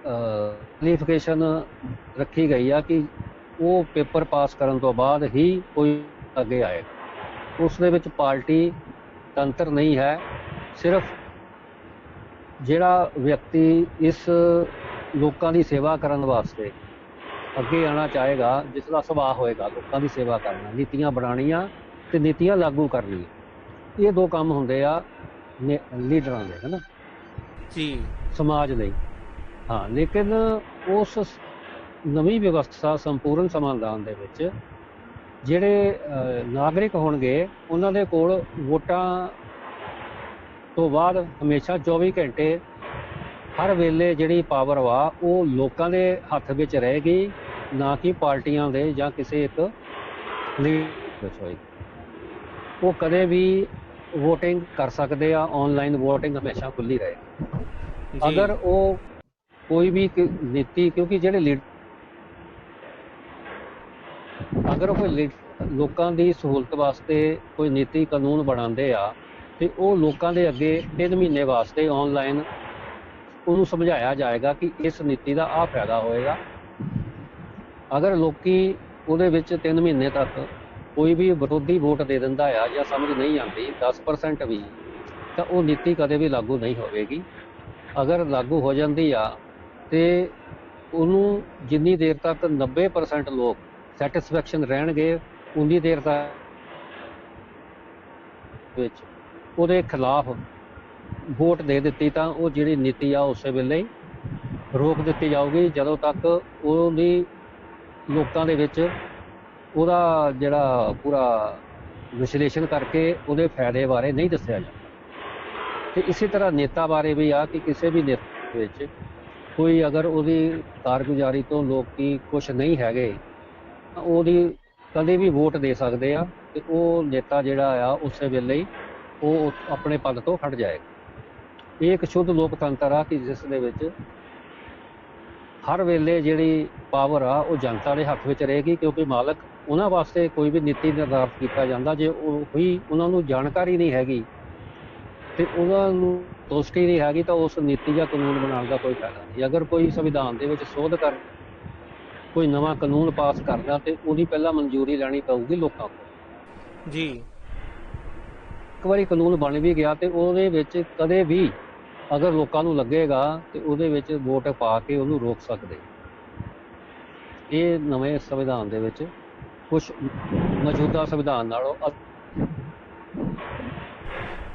ਕੁਆਲੀਫਿਕੇਸ਼ਨ ਰੱਖੀ ਗਈ ਆ ਕਿ ਉਹ ਪੇਪਰ ਪਾਸ ਕਰਨ ਤੋਂ ਬਾਅਦ ਹੀ ਕੋਈ ਅੱਗੇ ਆਏਗਾ। ਉਸ ਦੇ ਵਿੱਚ ਪਾਰਟੀ ਤੰਤਰ ਨਹੀਂ ਹੈ, ਸਿਰਫ ਜਿਹੜਾ ਵਿਅਕਤੀ ਇਸ ਲੋਕਾਂ ਦੀ ਸੇਵਾ ਕਰਨ ਵਾਸਤੇ ਅੱਗੇ ਆਉਣਾ ਚਾਹੇਗਾ, ਜਿਸ ਦਾ ਸੁਭਾਅ ਹੋਏਗਾ ਲੋਕਾਂ ਦੀ ਸੇਵਾ ਕਰਨਾ, ਨੀਤੀਆਂ ਬਣਾਉਣੀਆਂ ਤੇ ਨੀਤੀਆਂ ਲਾਗੂ ਕਰਨੀਆਂ, ਇਹ ਦੋ ਕੰਮ ਹੁੰਦੇ ਆ ਲੀਡਰਾਂ ਦੇ, ਹੈ ਨਾ ਜੀ, ਸਮਾਜ ਲਈ। ਹਾਂ, ਲੇਕਿਨ ਉਸ ਨਵੀਂ ਵਿਵਸਥਾ ਸੰਪੂਰਨ ਸੰਵਿਧਾਨ ਦੇ ਵਿੱਚ ਜਿਹੜੇ ਨਾਗਰਿਕ ਹੋਣਗੇ ਉਹਨਾਂ ਦੇ ਕੋਲ ਵੋਟਾਂ ਤੋਂ ਬਾਅਦ ਹਮੇਸ਼ਾ 24 ਘੰਟੇ ਹਰ ਵੇਲੇ ਜਿਹੜੀ ਪਾਵਰ ਵਾ ਉਹ ਲੋਕਾਂ ਦੇ ਹੱਥ ਵਿੱਚ ਰਹੇਗੀ, ਨਾ ਕਿ ਪਾਰਟੀਆਂ ਦੇ ਜਾਂ ਕਿਸੇ ਇੱਕ ਲੀਡਰ ਵਿੱਚ ਹੋਏਗੀ। ਉਹ ਕਦੇ ਵੀ ਵੋਟਿੰਗ ਕਰ ਸਕਦੇ ਆ, ਆਨਲਾਈਨ ਵੋਟਿੰਗ ਹਮੇਸ਼ਾ ਖੁੱਲੀ ਰਹੇ। ਅਗਰ ਉਹ ਕੋਈ ਵੀ ਨੀਤੀ, ਕਿਉਂਕਿ ਜਿਹੜੇ ਅਗਰ ਕੋਈ ਲੋਕਾਂ ਦੀ ਸਹੂਲਤ ਵਾਸਤੇ ਕੋਈ ਨੀਤੀ ਕਾਨੂੰਨ ਬਣਾਉਂਦੇ ਆ ਤੇ ਉਹ ਲੋਕਾਂ ਦੇ ਅੱਗੇ 3 ਮਹੀਨੇ ਵਾਸਤੇ ਆਨਲਾਈਨ ਉਹਨੂੰ ਸਮਝਾਇਆ ਜਾਏਗਾ ਕਿ ਇਸ ਨੀਤੀ ਦਾ ਆਹ ਫਾਇਦਾ ਹੋਏਗਾ। ਅਗਰ ਲੋਕੀ ਉਹਦੇ ਵਿੱਚ 3 ਮਹੀਨੇ ਤੱਕ ਕੋਈ ਵੀ ਵਿਰੋਧੀ ਵੋਟ ਦੇ ਦਿੰਦਾ ਆ ਜਾਂ ਸਮਝ ਨਹੀਂ ਆਉਂਦੀ 10% ਵੀ, ਤਾਂ ਉਹ ਨੀਤੀ ਕਦੇ ਵੀ ਲਾਗੂ ਨਹੀਂ ਹੋਵੇਗੀ। ਅਗਰ ਲਾਗੂ ਹੋ ਜਾਂਦੀ ਆ ਤੇ ਉਹਨੂੰ ਜਿੰਨੀ ਦੇਰ ਤੱਕ 90% ਲੋਕ ਸੈਟਿਸਫੈਕਸ਼ਨ ਰਹਿਣਗੇ, ਉਨੀ ਦੇਰ ਤੱਕ ਵਿੱਚ ਉਹਦੇ ਖਿਲਾਫ ਵੋਟ ਦੇ ਦਿੱਤੀ ਤਾਂ ਉਹ ਜਿਹੜੀ ਨੀਤੀ ਆ ਉਸੇ ਵੇਲੇ ਰੋਕ ਦਿੱਤੀ ਜਾਊਗੀ, ਜਦੋਂ ਤੱਕ ਉਹਦੀ ਲੋਕਾਂ ਦੇ ਵਿੱਚ ਉਹਦਾ ਜਿਹੜਾ ਪੂਰਾ ਵਿਸ਼ਲੇਸ਼ਣ ਕਰਕੇ ਉਹਦੇ ਫਾਇਦੇ ਬਾਰੇ ਨਹੀਂ ਦੱਸਿਆ ਜਾਂਦਾ। ਤੇ ਇਸੇ ਤਰ੍ਹਾਂ ਨੇਤਾ ਬਾਰੇ ਵੀ ਆ ਕਿ ਕਿਸੇ ਵੀ ਨੇਤਾ ਵਿੱਚ ਕੋਈ ਅਗਰ ਉਹਦੀ ਕਾਰਗੁਜ਼ਾਰੀ ਤੋਂ ਲੋਕੀ ਕੁਛ ਨਹੀਂ ਹੈਗੇ ਤਾਂ ਉਹਦੀ ਕਦੇ ਵੀ ਵੋਟ ਦੇ ਸਕਦੇ ਆ ਤੇ ਉਹ ਨੇਤਾ ਜਿਹੜਾ ਆ ਉਸੇ ਵੇਲੇ ਹੀ ਉਹ ਆਪਣੇ ਪਦ ਤੋਂ ਹਟ ਜਾਏਗਾ। ਇਹ ਇੱਕ ਸ਼ੁੱਧ ਲੋਕਤੰਤਰ ਆ ਕਿ ਜਿਸ ਦੇ ਵਿੱਚ ਹਰ ਵੇਲੇ ਜਿਹੜੀ ਪਾਵਰ ਆ ਉਹ ਜਨਤਾ ਦੇ ਹੱਥ ਵਿੱਚ ਰਹੇਗੀ, ਕਿਉਂਕਿ ਮਾਲਕ ਉਹਨਾਂ ਵਾਸਤੇ ਕੋਈ ਵੀ ਨੀਤੀ ਨਿਰਧਾਰਿਤ ਕੀਤਾ ਜਾਂਦਾ, ਜੇ ਉਹੀ ਉਹਨਾਂ ਨੂੰ ਜਾਣਕਾਰੀ ਨਹੀਂ ਹੈਗੀ ਤੇ ਉਹਨਾਂ ਨੂੰ ਦੋਸਤੀ ਨਹੀਂ ਹੈਗੀ ਤਾਂ ਉਸ ਨੀਤੀ ਜਾਂ ਕਾਨੂੰਨ ਬਣਾਉਣ ਦਾ ਕੋਈ ਫਾਇਦਾ ਨਹੀਂ। ਅਗਰ ਕੋਈ ਸੰਵਿਧਾਨ ਦੇ ਵਿੱਚ ਸੋਧ ਕਰ ਕੋਈ ਨਵਾਂ ਕਾਨੂੰਨ ਪਾਸ ਕਰਦਾ ਤੇ ਉਹਦੀ ਪਹਿਲਾਂ ਮਨਜ਼ੂਰੀ ਲੈਣੀ ਪਊਗੀ ਲੋਕਾਂ ਕੋਲ। ਜੀ, ਇੱਕ ਵਾਰੀ ਕਾਨੂੰਨ ਬਣ ਵੀ ਗਿਆ ਤੇ ਉਹਦੇ ਵਿੱਚ ਕਦੇ ਵੀ ਅਗਰ ਲੋਕਾਂ ਨੂੰ ਲੱਗੇਗਾ ਤੇ ਉਹਦੇ ਵਿੱਚ ਵੋਟ ਪਾ ਕੇ ਉਹਨੂੰ ਰੋਕ ਸਕਦੇ। ਇਹ ਨਵੇਂ ਸੰਵਿਧਾਨ ਦੇ ਵਿੱਚ ਕੁਛ ਮੌਜੂਦਾ ਸੰਵਿਧਾਨ ਨਾਲੋਂ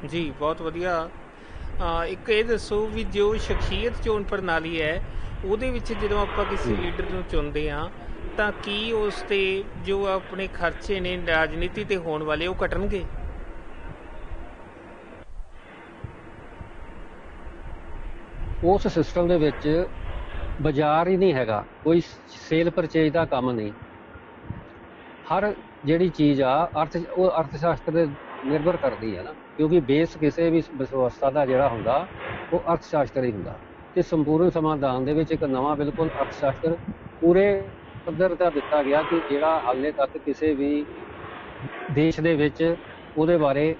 ਜੀ, ਬਹੁਤ ਵਧੀਆ। ਇੱਕ ਇਹ ਦੱਸੋ ਵੀ ਜੋ ਸ਼ਖਸੀਅਤ ਚੋਣ ਪ੍ਰਣਾਲੀ ਹੈ ਉਹਦੇ ਵਿੱਚ ਜਦੋਂ ਆਪਾਂ ਕਿਸੇ ਲੀਡਰ ਨੂੰ ਚੁਣਦੇ ਹਾਂ ਤਾਂ ਕੀ ਉਸ ਤੇ ਜੋ ਆਪਣੇ ਖਰਚੇ ਨੇ ਰਾਜਨੀਤੀ ਤੇ ਹੋਣ ਵਾਲੇ ਉਹ ਘਟਣਗੇ? ਉਸ ਸਿਸਟਮ ਦੇ ਵਿੱਚ ਬਾਜ਼ਾਰ ਹੀ ਨਹੀਂ ਹੈਗਾ, ਕੋਈ ਸੇਲ ਪਰਚੇਜ ਦਾ ਕੰਮ ਨਹੀਂ। ਹਰ ਜਿਹੜੀ ਚੀਜ਼ ਆ ਉਹ ਅਰਥ ਸ਼ਾਸਤਰ ਤੇ ਨਿਰਭਰ ਕਰਦੀ ਹੈ ਨਾ, ਕਿਉਂਕਿ ਬੇਸ ਕਿਸੇ ਵੀ ਵਿਵਸਥਾ ਦਾ ਜਿਹੜਾ ਹੁੰਦਾ ਉਹ ਅਰਥ ਸ਼ਾਸਤਰ ਹੀ ਹੁੰਦਾ। ਤੇ ਸੰਪੂਰਨ ਸੰਵਿਧਾਨ ਦੇ ਵਿੱਚ ਇੱਕ ਨਵਾਂ ਬਿਲਕੁਲ ਅਰਥ ਸ਼ਾਸਤਰ ਪੂਰੇ ਪੱਧਰ ਦਾ ਦਿੱਤਾ ਗਿਆ ਕਿ ਜਿਹੜਾ ਹਾਲੇ ਤੱਕ ਕਿਸੇ ਵੀ ਦੇਸ਼ ਦੇ ਵਿੱਚ ਉਹਦੇ ਬਾਰੇ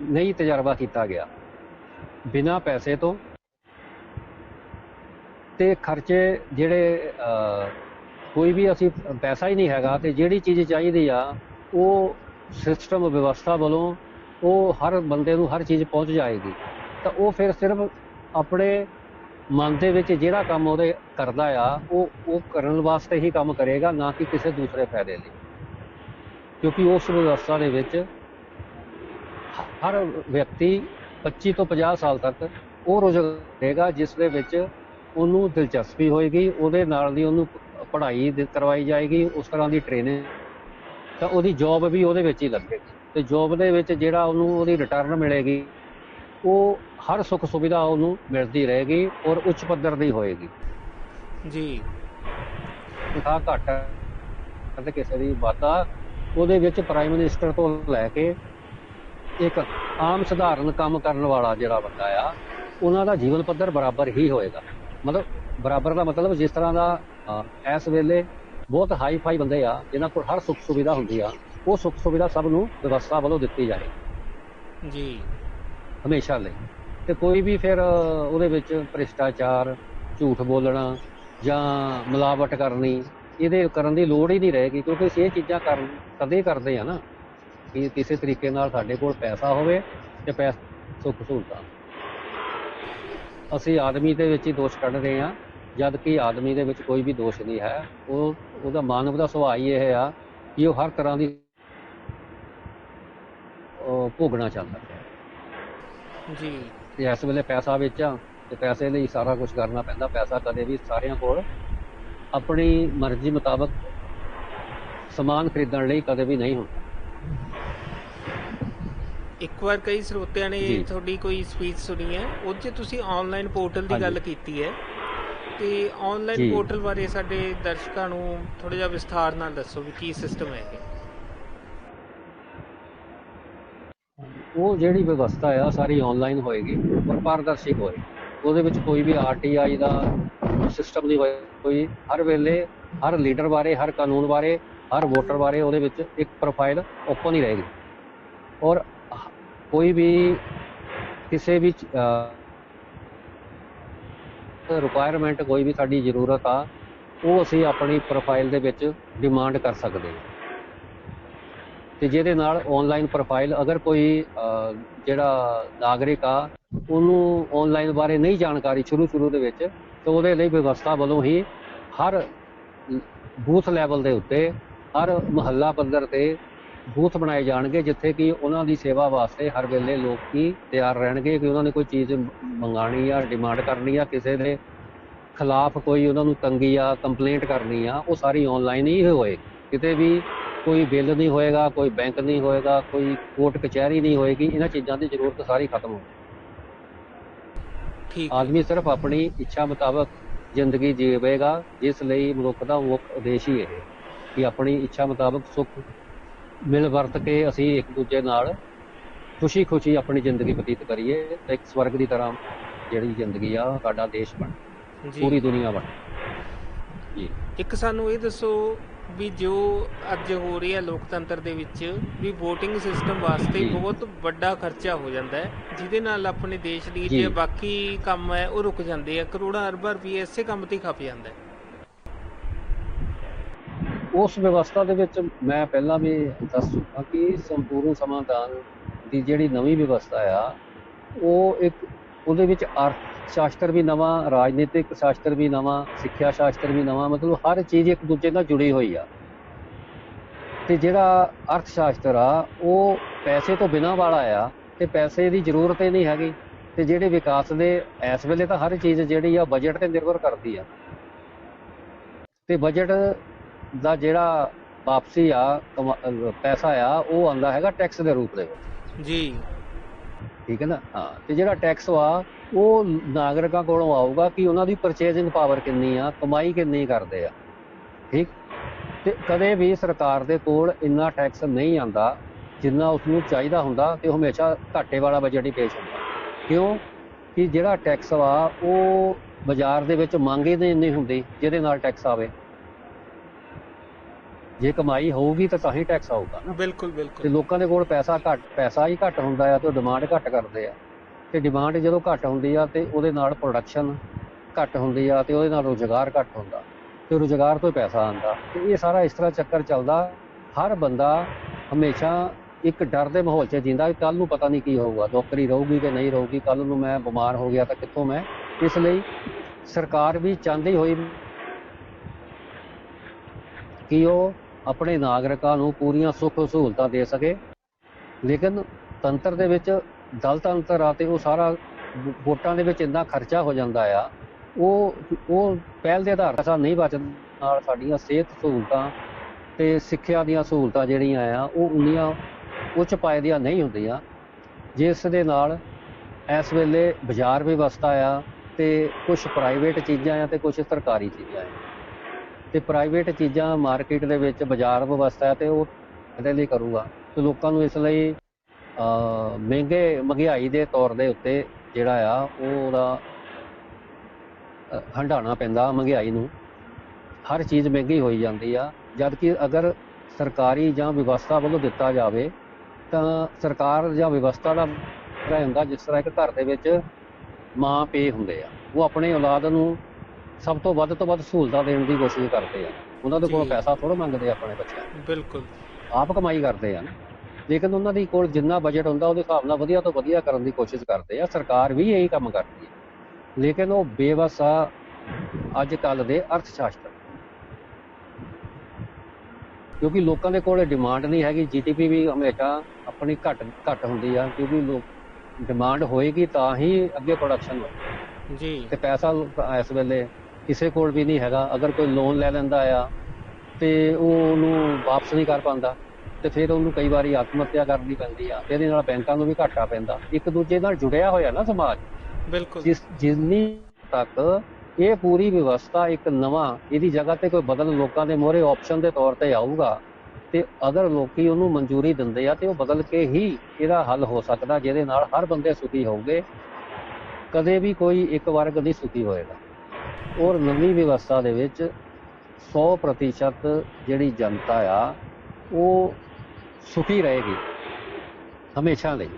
ਨਹੀਂ ਤਜਰਬਾ ਕੀਤਾ ਗਿਆ। ਬਿਨਾਂ ਪੈਸੇ ਤੋਂ ਤੇ ਖਰਚੇ ਜਿਹੜੇ ਕੋਈ ਵੀ ਅਸੀਂ ਪੈਸਾ ਹੀ ਨਹੀਂ ਹੈਗਾ ਤੇ ਜਿਹੜੀ ਚੀਜ਼ ਚਾਹੀਦੀ ਆ ਉਹ ਸਿਸਟਮ ਵਿਵਸਥਾ ਵੱਲੋਂ ਉਹ ਹਰ ਬੰਦੇ ਨੂੰ ਹਰ ਚੀਜ਼ ਪਹੁੰਚ ਜਾਏਗੀ। ਤਾਂ ਉਹ ਫਿਰ ਸਿਰਫ ਆਪਣੇ ਮਨ ਦੇ ਵਿੱਚ ਜਿਹੜਾ ਕੰਮ ਉਹਦੇ ਕਰਦਾ ਆ ਉਹ ਕਰਨ ਵਾਸਤੇ ਹੀ ਕੰਮ ਕਰੇਗਾ, ਨਾ ਕਿ ਕਿਸੇ ਦੂਸਰੇ ਫਾਇਦੇ ਲਈ। ਕਿਉਂਕਿ ਉਸ ਵਿਵਸਥਾ ਦੇ ਵਿੱਚ ਹਰ ਵਿਅਕਤੀ 25 ਤੋਂ 50 ਸਾਲ ਤੱਕ ਉਹ ਰੁਜ਼ਗਾਰ ਕਰੇਗਾ ਜਿਸ ਦੇ ਵਿੱਚ ਉਹਨੂੰ ਦਿਲਚਸਪੀ ਹੋਏਗੀ, ਉਹਦੇ ਨਾਲ ਦੀ ਉਹਨੂੰ ਪੜ੍ਹਾਈ ਕਰਵਾਈ ਜਾਏਗੀ, ਉਸ ਤਰ੍ਹਾਂ ਦੀ ਟ੍ਰੇਨਿੰਗ, ਤਾਂ ਉਹਦੀ ਜੋਬ ਵੀ ਉਹਦੇ ਵਿੱਚ ਹੀ ਲੱਗੇਗੀ। ਤੇ ਜੋਬ ਦੇ ਵਿੱਚ ਜਿਹੜਾ ਉਹਨੂੰ ਉਹਦੀ ਰਿਟਰਨ ਮਿਲੇਗੀ ਉਹ ਹਰ ਸੁੱਖ ਸੁਵਿਧਾ ਉਹਨੂੰ ਮਿਲਦੀ ਰਹੇਗੀ ਔਰ ਉੱਚ ਪੱਧਰ ਦੀ ਹੋਏਗੀ ਜੀ। ਤਨਖਾਹ ਘੱਟ ਅਤੇ ਕਿਸੇ ਦੀ ਵਾਧਾ, ਉਹਦੇ ਵਿੱਚ ਪ੍ਰਾਈਮ ਮਿਨਿਸਟਰ ਤੋਂ ਲੈ ਕੇ ਇੱਕ ਆਮ ਸਧਾਰਨ ਕੰਮ ਕਰਨ ਵਾਲਾ ਜਿਹੜਾ ਬੰਦਾ ਆ ਉਹਨਾਂ ਦਾ ਜੀਵਨ ਪੱਧਰ ਬਰਾਬਰ ਹੀ ਹੋਏਗਾ। ਮਤਲਬ ਬਰਾਬਰ ਦਾ ਮਤਲਬ ਜਿਸ ਤਰ੍ਹਾਂ ਦਾ ਇਸ ਵੇਲੇ ਬਹੁਤ ਹਾਈ ਫਾਈ ਬੰਦੇ ਆ ਜਿਨ੍ਹਾਂ ਕੋਲ ਹਰ ਸੁੱਖ ਸੁਵਿਧਾ ਹੁੰਦੀ ਆ, ਉਹ ਸੁੱਖ ਸੁਵਿਧਾ ਸਭ ਨੂੰ ਵਿਵਸਥਾ ਵੱਲੋਂ ਦਿੱਤੀ ਜਾਏ ਜੀ ਹਮੇਸ਼ਾ ਲਈ। ਤੇ ਕੋਈ ਵੀ ਫਿਰ ਉਹਦੇ ਵਿੱਚ ਭ੍ਰਿਸ਼ਟਾਚਾਰ, ਝੂਠ ਬੋਲਣਾ ਜਾਂ ਮਿਲਾਵਟ ਕਰਨੀ, ਇਹਦੇ ਕਰਨ ਦੀ ਲੋੜ ਹੀ ਨਹੀਂ ਰਹੇਗੀ। ਕਿਉਂਕਿ ਅਸੀਂ ਇਹ ਚੀਜ਼ਾਂ ਕਦੇ ਕਰਦੇ ਆ ਨਾ ਕਿ ਕਿਸੇ ਤਰੀਕੇ ਨਾਲ ਸਾਡੇ ਕੋਲ ਪੈਸਾ ਹੋਵੇ ਤੇ ਸੁੱਖ ਸਹੂਲਤਾਂ। ਅਸੀਂ ਆਦਮੀ ਦੇ ਵਿੱਚ ਹੀ ਦੋਸ਼ ਕੱਢ ਰਹੇ ਹਾਂ, ਜਦ ਕਿ ਆਦਮੀ ਦੇ ਵਿੱਚ ਕੋਈ ਵੀ ਦੋਸ਼ ਨਹੀਂ ਹੈ। ਉਹਦਾ ਮਾਨਵ ਦਾ ਸੁਭਾਅ ਹੀ ਇਹ ਆ ਕਿ ਉਹ ਹਰ ਤਰ੍ਹਾਂ ਦੀ ਭੋਗਣਾ ਚਾਹੁੰਦਾ ਹੈ ਜੀ। ਤੇ ਇਸ ਵੇਲੇ ਪੈਸਾ ਵਿੱਚ ਆ ਤੇ ਪੈਸੇ ਲਈ ਸਾਰਾ ਕੁਝ ਕਰਨਾ ਪੈਂਦਾ। ਪੈਸਾ ਕਦੇ ਵੀ ਸਾਰਿਆਂ ਕੋਲ ਆਪਣੀ ਮਰਜ਼ੀ ਮੁਤਾਬਕ ਸਮਾਨ ਖਰੀਦਣ ਲਈ ਕਦੇ ਵੀ ਨਹੀਂ ਹੁੰਦਾ। ਇੱਕ ਵਾਰ ਕਈ ਸਰੋਤਿਆਂ ਨੇ ਤੁਹਾਡੀ ਕੋਈ ਸਪੀਚ ਸੁਣੀ ਹੈ, ਉਹ 'ਚ ਤੁਸੀਂ ਆਨਲਾਈਨ ਪੋਰਟਲ ਦੀ ਗੱਲ ਕੀਤੀ ਹੈ, ਤੇ ਆਨਲਾਈਨ ਪੋਰਟਲ ਬਾਰੇ ਸਾਡੇ ਦਰਸ਼ਕਾਂ ਨੂੰ ਥੋੜਾ ਜਿਹਾ ਵਿਸਥਾਰ ਨਾਲ ਦੱਸੋ ਵੀ ਕੀ ਸਿਸਟਮ ਹੈ ਇਹ। ਉਹ ਜਿਹੜੀ ਵਿਵਸਥਾ ਆ ਸਾਰੀ ਆਨਲਾਈਨ ਹੋਏਗੀ ਔਰ ਪਾਰਦਰਸ਼ੀ ਹੋਏਗੀ। ਉਹਦੇ ਵਿੱਚ ਕੋਈ ਵੀ RTI ਦਾ ਸਿਸਟਮ ਨਹੀਂ ਹੋਏ। ਕੋਈ ਹਰ ਵੇਲੇ ਹਰ ਲੀਡਰ ਬਾਰੇ, ਹਰ ਕਾਨੂੰਨ ਬਾਰੇ, ਹਰ ਵੋਟਰ ਬਾਰੇ ਉਹਦੇ ਵਿੱਚ ਇੱਕ ਪ੍ਰੋਫਾਈਲ ਓਪਨ ਹੀ ਰਹੇਗੀ। ਔਰ ਕੋਈ ਵੀ ਕਿਸੇ ਵੀ ਰਿਕੁਆਇਰਮੈਂਟ, ਕੋਈ ਵੀ ਸਾਡੀ ਜ਼ਰੂਰਤ ਆ, ਉਹ ਅਸੀਂ ਆਪਣੀ ਪ੍ਰੋਫਾਈਲ ਦੇ ਵਿੱਚ ਡਿਮਾਂਡ ਕਰ ਸਕਦੇ ਹਾਂ। ਤੇ ਜਿਹਦੇ ਨਾਲ ਆਨਲਾਈਨ ਪ੍ਰੋਫਾਈਲ, ਅਗਰ ਕੋਈ ਜਿਹੜਾ ਨਾਗਰਿਕ ਆ ਉਹਨੂੰ ਆਨਲਾਈਨ ਬਾਰੇ ਨਹੀਂ ਜਾਣਕਾਰੀ ਸ਼ੁਰੂ ਦੇ ਵਿੱਚ, ਤਾਂ ਉਹਦੇ ਲਈ ਵਿਵਸਥਾ ਵੱਲੋਂ ਹੀ ਹਰ ਬੂਥ ਲੈਵਲ ਦੇ ਉੱਤੇ, ਹਰ ਮੁਹੱਲਾ ਪੱਧਰ ਤੇ ਬੂਥ ਬਣਾਏ ਜਾਣਗੇ ਜਿੱਥੇ ਕਿ ਉਹਨਾਂ ਦੀ ਸੇਵਾ ਵਾਸਤੇ ਹਰ ਵੇਲੇ ਲੋਕ ਹੀ ਤਿਆਰ ਰਹਿਣਗੇ ਕਿ ਉਹਨਾਂ ਨੇ ਕੋਈ ਚੀਜ਼ ਮੰਗਾਣੀ ਆ, ਡਿਮਾਂਡ ਕਰਨੀ ਆ, ਕਿਸੇ ਦੇ ਖਿਲਾਫ ਕੋਈ ਉਹਨਾਂ ਨੂੰ ਤੰਗੀ ਆ, ਕੰਪਲੇਂਟ ਕਰਨੀ ਆ, ਉਹ ਸਾਰੀ ਆਨਲਾਈਨ ਹੀ ਹੋਏ। ਕਿਤੇ ਵੀ ਕੋਈ ਬਿੱਲ ਨਹੀਂ ਹੋਏਗਾ, ਕੋਈ ਬੈਂਕ ਨਹੀਂ ਹੋਏਗਾ, ਕੋਈ ਕੋਰਟ ਕਚਹਿਰੀ ਨਹੀਂ ਹੋਏਗੀ। ਇਹਨਾਂ ਚੀਜ਼ਾਂ ਦੀ ਜ਼ਰੂਰਤ ਸਾਰੀ ਖਤਮ ਹੋ ਗਈ। ਆਦਮੀ ਸਿਰਫ ਆਪਣੀ ਇੱਛਾ ਮੁਤਾਬਕ ਜ਼ਿੰਦਗੀ ਜੀਵੇਗਾ, ਜਿਸ ਲਈ ਮਨੁੱਖ ਦਾ ਮੁੱਖ ਉਦੇਸ਼ ਹੀ ਇਹ ਕਿ ਆਪਣੀ ਇੱਛਾ ਮੁਤਾਬਕ ਸੁੱਖ ਮਿਲ ਵਰਤ ਕੇ ਅਸੀਂ ਇੱਕ ਦੂਜੇ ਨਾਲ ਖੁਸ਼ੀ ਆਪਣੀ ਜ਼ਿੰਦਗੀ ਬਤੀਤ ਕਰੀਏ ਤੇ ਇੱਕ ਸਵਰਗ ਦੀ ਤਰ੍ਹਾਂ ਜਿਹੜੀ ਜ਼ਿੰਦਗੀ ਆ ਸਾਡਾ ਦੇਸ਼ ਬਣੇ, ਪੂਰੀ ਦੁਨੀਆ ਬਣੇ ਜੀ। ਇੱਕ ਸਾਨੂੰ ਇਹ ਦੱਸੋ ਵੀ ਜੋ ਅੱਜ ਹੋ ਰਹੀ ਹੈ ਲੋਕਤੰਤਰ ਦੇ ਵਿੱਚ ਵੀ VOTING ਸਿਸਟਮ ਵਾਸਤੇ ਬਹੁਤ ਵੱਡਾ ਖਰਚਾ ਹੋ ਜਾਂਦਾ ਹੈ, ਜਿਹਦੇ ਨਾਲ ਆਪਣੇ ਦੇਸ਼ ਦੀ ਜੇ ਬਾਕੀ ਕੰਮ ਹੈ ਉਹ ਰੁਕ ਜਾਂਦੇ ਆ। ਕਰੋੜਾਂ ਅਰਬਾਂ ਰੁਪਏ ਇਸੇ ਕੰਮ ਤੇ ਖਪ ਜਾਂਦਾ ਹੈ। ਉਸ ਵਿਵਸਥਾ ਦੇ ਵਿੱਚ ਮੈਂ ਪਹਿਲਾਂ ਵੀ ਦੱਸ ਚੁੱਕਾ ਕਿ ਸੰਪੂਰਨ ਸਮਾਧਾਨ ਦੀ ਜਿਹੜੀ ਨਵੀਂ ਵਿਵਸਥਾ ਆ, ਉਹ ਇੱਕ ਉਹਦੇ ਵਿੱਚ ਅਰਥ ਸ਼ਾਸਤਰ ਵੀ ਨਵਾਂ, ਰਾਜਨੀਤਿਕ ਸ਼ਾਸਤਰ ਵੀ ਨਵਾਂ, ਸਿੱਖਿਆ ਸ਼ਾਸਤਰ ਵੀ ਨਵਾਂ, ਮਤਲਬ ਹਰ ਚੀਜ਼ ਇੱਕ ਦੂਜੇ ਨਾਲ ਜੁੜੀ ਹੋਈ ਆ। ਤੇ ਜਿਹੜਾ ਅਰਥ ਸ਼ਾਸਤਰ ਆ ਉਹ ਪੈਸੇ ਤੋਂ ਬਿਨਾਂ ਵਾਲਾ ਆ ਤੇ ਪੈਸੇ ਦੀ ਜ਼ਰੂਰਤ ਹੀ ਨਹੀਂ ਹੈਗੀ। ਤੇ ਜਿਹੜੇ ਵਿਕਾਸ ਦੇ ਇਸ ਵੇਲੇ ਤਾਂ ਹਰ ਚੀਜ਼ ਜਿਹੜੀ ਆ ਬਜਟ ਤੇ ਨਿਰਭਰ ਕਰਦੀ ਆ, ਤੇ ਬਜਟ ਦਾ ਜਿਹੜਾ ਵਾਪਸੀ ਆ ਪੈਸਾ ਆ ਉਹ ਆਉਂਦਾ ਹੈਗਾ ਟੈਕਸ ਦੇ ਰੂਪ ਦੇ ਵਿੱਚ ਜੀ। ਠੀਕ ਹੈ ਨਾ। ਹਾਂ, ਤੇ ਜਿਹੜਾ ਟੈਕਸ ਆ ਉਹ ਨਾਗਰਿਕਾਂ ਕੋਲੋਂ ਆਊਗਾ ਕਿ ਉਹਨਾਂ ਦੀ ਪਰਚੇਜ਼ਿੰਗ ਪਾਵਰ ਕਿੰਨੀ ਆ, ਕਮਾਈ ਕਿੰਨੀ ਕਰਦੇ ਆ। ਠੀਕ। ਤੇ ਕਦੇ ਵੀ ਸਰਕਾਰ ਦੇ ਕੋਲ ਇੰਨਾ ਟੈਕਸ ਨਹੀਂ ਆਉਂਦਾ ਜਿੰਨਾ ਉਸਨੂੰ ਚਾਹੀਦਾ ਹੁੰਦਾ, ਤੇ ਉਹ ਹਮੇਸ਼ਾ ਘਾਟੇ ਵਾਲਾ ਬਜਟ ਹੀ ਪੇਸ਼ ਹੁੰਦਾ। ਕਿਉਂ ਕਿ ਜਿਹੜਾ ਟੈਕਸ ਆ ਉਹ ਬਾਜ਼ਾਰ ਦੇ ਵਿੱਚ ਮੰਗ ਹੀ ਇੰਨੀ ਹੁੰਦੀ ਜਿਹਦੇ ਨਾਲ ਟੈਕਸ ਆਵੇ। ਜੇ ਕਮਾਈ ਹੋਊਗੀ ਤਾਂ ਹੀ ਟੈਕਸ ਆਊਗਾ ਨਾ। ਬਿਲਕੁਲ ਤੇ ਬਿਲਕੁਲ ਲੋਕਾਂ ਦੇ ਕੋਲ ਪੈਸਾ ਹੀ ਘੱਟ ਹੁੰਦਾ ਆ ਤੇ ਉਹ ਡਿਮਾਂਡ ਘੱਟ ਕਰਦੇ ਆ, ਤੇ ਡਿਮਾਂਡ ਜਦੋਂ ਘੱਟ ਹੁੰਦੀ ਆ ਤੇ ਉਹਦੇ ਨਾਲ ਪ੍ਰੋਡਕਸ਼ਨ ਘੱਟ ਹੁੰਦੀ ਆ ਤੇ ਉਹਦੇ ਨਾਲ ਰੁਜ਼ਗਾਰ ਘੱਟ ਹੁੰਦਾ, ਤੇ ਰੁਜ਼ਗਾਰ ਤੋਂ ਹੀ ਪੈਸਾ ਆਉਂਦਾ, ਤੇ ਇਹ ਸਾਰਾ ਇਸ ਤਰ੍ਹਾਂ ਚੱਕਰ ਚੱਲਦਾ। ਹਰ ਬੰਦਾ ਹਮੇਸ਼ਾ ਇੱਕ ਡਰ ਦੇ ਮਾਹੌਲ 'ਚ ਜਿੰਦਾ ਕਿ ਕੱਲ ਨੂੰ ਪਤਾ ਨਹੀਂ ਕੀ ਹੋਊਗਾ, ਨੌਕਰੀ ਰਹੂਗੀ ਕਿ ਨਹੀਂ ਰਹੂਗੀ, ਕੱਲ ਨੂੰ ਮੈਂ ਬਿਮਾਰ ਹੋ ਗਿਆ ਤਾਂ ਕਿੱਥੋਂ ਮੈਂ। ਇਸ ਲਈ ਸਰਕਾਰ ਵੀ ਚਾਹੁੰਦੀ ਹੋਈ ਕਿ ਉਹ ਆਪਣੇ ਨਾਗਰਿਕਾਂ ਨੂੰ ਪੂਰੀਆਂ ਸੁੱਖ ਸਹੂਲਤਾਂ ਦੇ ਸਕੇ, ਲੇਕਿਨ ਤੰਤਰ ਦੇ ਵਿੱਚ ਦਲ ਤੰਤਰ ਆ ਤੇ ਉਹ ਸਾਰਾ ਵੋਟਾਂ ਦੇ ਵਿੱਚ ਇੰਨਾ ਖਰਚਾ ਹੋ ਜਾਂਦਾ ਆ, ਉਹ ਪਹਿਲ ਦੇ ਆਧਾਰ ਤੇ ਨਹੀਂ ਬਚਦਾ। ਨਾਲ ਸਾਡੀਆਂ ਸਿਹਤ ਸਹੂਲਤਾਂ ਤੇ ਸਿੱਖਿਆ ਦੀਆਂ ਸਹੂਲਤਾਂ ਜਿਹੜੀਆਂ ਆ ਉਹ ਉਨੀਆਂ ਉੱਚ ਪਾਏ ਦੀਆਂ ਨਹੀਂ ਹੁੰਦੀਆਂ, ਜਿਸ ਦੇ ਨਾਲ ਇਸ ਵੇਲੇ ਬਾਜ਼ਾਰ ਵਿਵਸਥਾ ਆ ਤੇ ਕੁਝ ਪ੍ਰਾਈਵੇਟ ਚੀਜ਼ਾਂ ਆ ਤੇ ਕੁਝ ਸਰਕਾਰੀ ਚੀਜ਼ਾਂ ਆ, ਤੇ ਪ੍ਰਾਈਵੇਟ ਚੀਜ਼ਾਂ ਮਾਰਕੀਟ ਦੇ ਵਿੱਚ ਬਾਜ਼ਾਰ ਵਿਵਸਥਾ ਹੈ ਤੇ ਉਹ ਇਹਦੇ ਲਈ ਕਰੂਗਾ, ਤੇ ਲੋਕਾਂ ਨੂੰ ਇਸ ਲਈ ਮਹਿੰਗਾਈ ਦੇ ਤੌਰ ਦੇ ਉੱਤੇ ਜਿਹੜਾ ਆ ਉਹਦਾ ਹੰਢਾਉਣਾ ਪੈਂਦਾ ਮਹਿੰਗਾਈ ਨੂੰ। ਹਰ ਚੀਜ਼ ਮਹਿੰਗੀ ਹੋਈ ਜਾਂਦੀ ਆ, ਜਦ ਕਿ ਅਗਰ ਸਰਕਾਰੀ ਜਾਂ ਵਿਵਸਥਾ ਵੱਲੋਂ ਦਿੱਤਾ ਜਾਵੇ ਤਾਂ ਸਰਕਾਰ ਜਾਂ ਵਿਵਸਥਾ ਦਾ ਹੁੰਦਾ, ਜਿਸ ਤਰ੍ਹਾਂ ਇੱਕ ਘਰ ਦੇ ਵਿੱਚ ਮਾਂ ਪਿਓ ਹੁੰਦੇ ਆ, ਉਹ ਆਪਣੇ ਔਲਾਦ ਨੂੰ ਸਭ ਤੋਂ ਵੱਧ ਸਹੂਲਤਾਂ ਦੇਣ ਦੀ ਕੋਸ਼ਿਸ਼ ਕਰਦੇ ਆ। ਉਹਨਾਂ ਦੇ ਕੋਲ ਪੈਸਾ ਥੋੜ੍ਹਾ ਮੰਗਦੇ ਆ ਆਪਣੇ ਬੱਚਿਆਂ ਨੂੰ, ਬਿਲਕੁਲ ਆਪ ਕਮਾਈ ਕਰਦੇ ਆ ਨਾ, ਲੇਕਿਨ ਉਹਨਾਂ ਦੀ ਕੋਲ ਜਿੰਨਾ ਬਜਟ ਹੁੰਦਾ ਉਹਦੇ ਹਿਸਾਬ ਨਾਲ ਵਧੀਆ ਤੋਂ ਵਧੀਆ ਕਰਨ ਦੀ ਕੋਸ਼ਿਸ਼ ਕਰਦੇ ਆ। ਸਰਕਾਰ ਵੀ ਇਹੀ ਕੰਮ ਕਰਦੀ ਹੈ, ਲੇਕਿਨ ਉਹ ਬੇਵਸ ਆ ਅੱਜ ਕੱਲ੍ਹ ਦੇ ਅਰਥ ਸ਼ਾਸਤਰ, ਕਿਉਂਕਿ ਲੋਕਾਂ ਦੇ ਕੋਲ ਡਿਮਾਂਡ ਨਹੀਂ ਹੈਗੀ। GDP ਵੀ ਹਮੇਸ਼ਾ ਆਪਣੀ ਘੱਟ ਹੁੰਦੀ ਆ, ਕਿਉਂਕਿ ਡਿਮਾਂਡ ਹੋਏਗੀ ਤਾਂ ਹੀ ਅੱਗੇ ਪ੍ਰੋਡਕਸ਼ਨ ਹੋਏਗੀ ਜੀ, ਤੇ ਪੈਸਾ ਇਸ ਵੇਲੇ ਕਿਸੇ ਕੋਲ ਵੀ ਨਹੀਂ ਹੈਗਾ। ਅਗਰ ਕੋਈ ਲੋਨ ਲੈ ਲੈਂਦਾ ਆ ਤੇ ਉਹਨੂੰ ਵਾਪਸ ਨਹੀਂ ਕਰ ਪਾਉਂਦਾ, ਤੇ ਫਿਰ ਉਹਨੂੰ ਕਈ ਵਾਰੀ ਆਤਮ ਹੱਤਿਆ ਕਰਨੀ ਪੈਂਦੀ ਆ, ਇਹਦੇ ਨਾਲ ਬੈਂਕਾਂ ਨੂੰ ਵੀ ਘਾਟਾ ਪੈਂਦਾ। ਇੱਕ ਦੂਜੇ ਨਾਲ ਜੁੜਿਆ ਹੋਇਆ ਨਾ ਸਮਾਜ, ਬਿਲਕੁਲ ਜਿੰਨੀ ਤੱਕ ਇਹ ਪੂਰੀ ਵਿਵਸਥਾ ਇੱਕ ਨਵਾਂ ਇਹਦੀ ਜਗ੍ਹਾ ਤੇ ਕੋਈ ਬਦਲ ਲੋਕਾਂ ਦੇ ਮੋਹਰੇ ਆਪਸ਼ਨ ਦੇ ਤੌਰ ਤੇ ਆਊਗਾ, ਤੇ ਅਗਰ ਲੋਕੀ ਉਹਨੂੰ ਮਨਜ਼ੂਰੀ ਦਿੰਦੇ ਆ ਤੇ ਉਹ ਬਦਲ ਕੇ ਹੀ ਇਹਦਾ ਹੱਲ ਹੋ ਸਕਦਾ, ਜਿਹਦੇ ਨਾਲ ਹਰ ਬੰਦੇ ਸੁਖੀ ਹੋਊਗੇ। ਕਦੇ ਵੀ ਕੋਈ ਇੱਕ ਵਰਗ ਨਹੀਂ ਸੁਖੀ ਹੋਏਗਾ। ਔਰ ਨਵੀਂ ਵਿਵਸਥਾ ਦੇ ਵਿੱਚ 100% ਜਿਹੜੀ ਜਨਤਾ ਆ ਉਹ ਸੁਖੀ ਰਹੇਗੀ ਹਮੇਸ਼ਾ ਲਈ।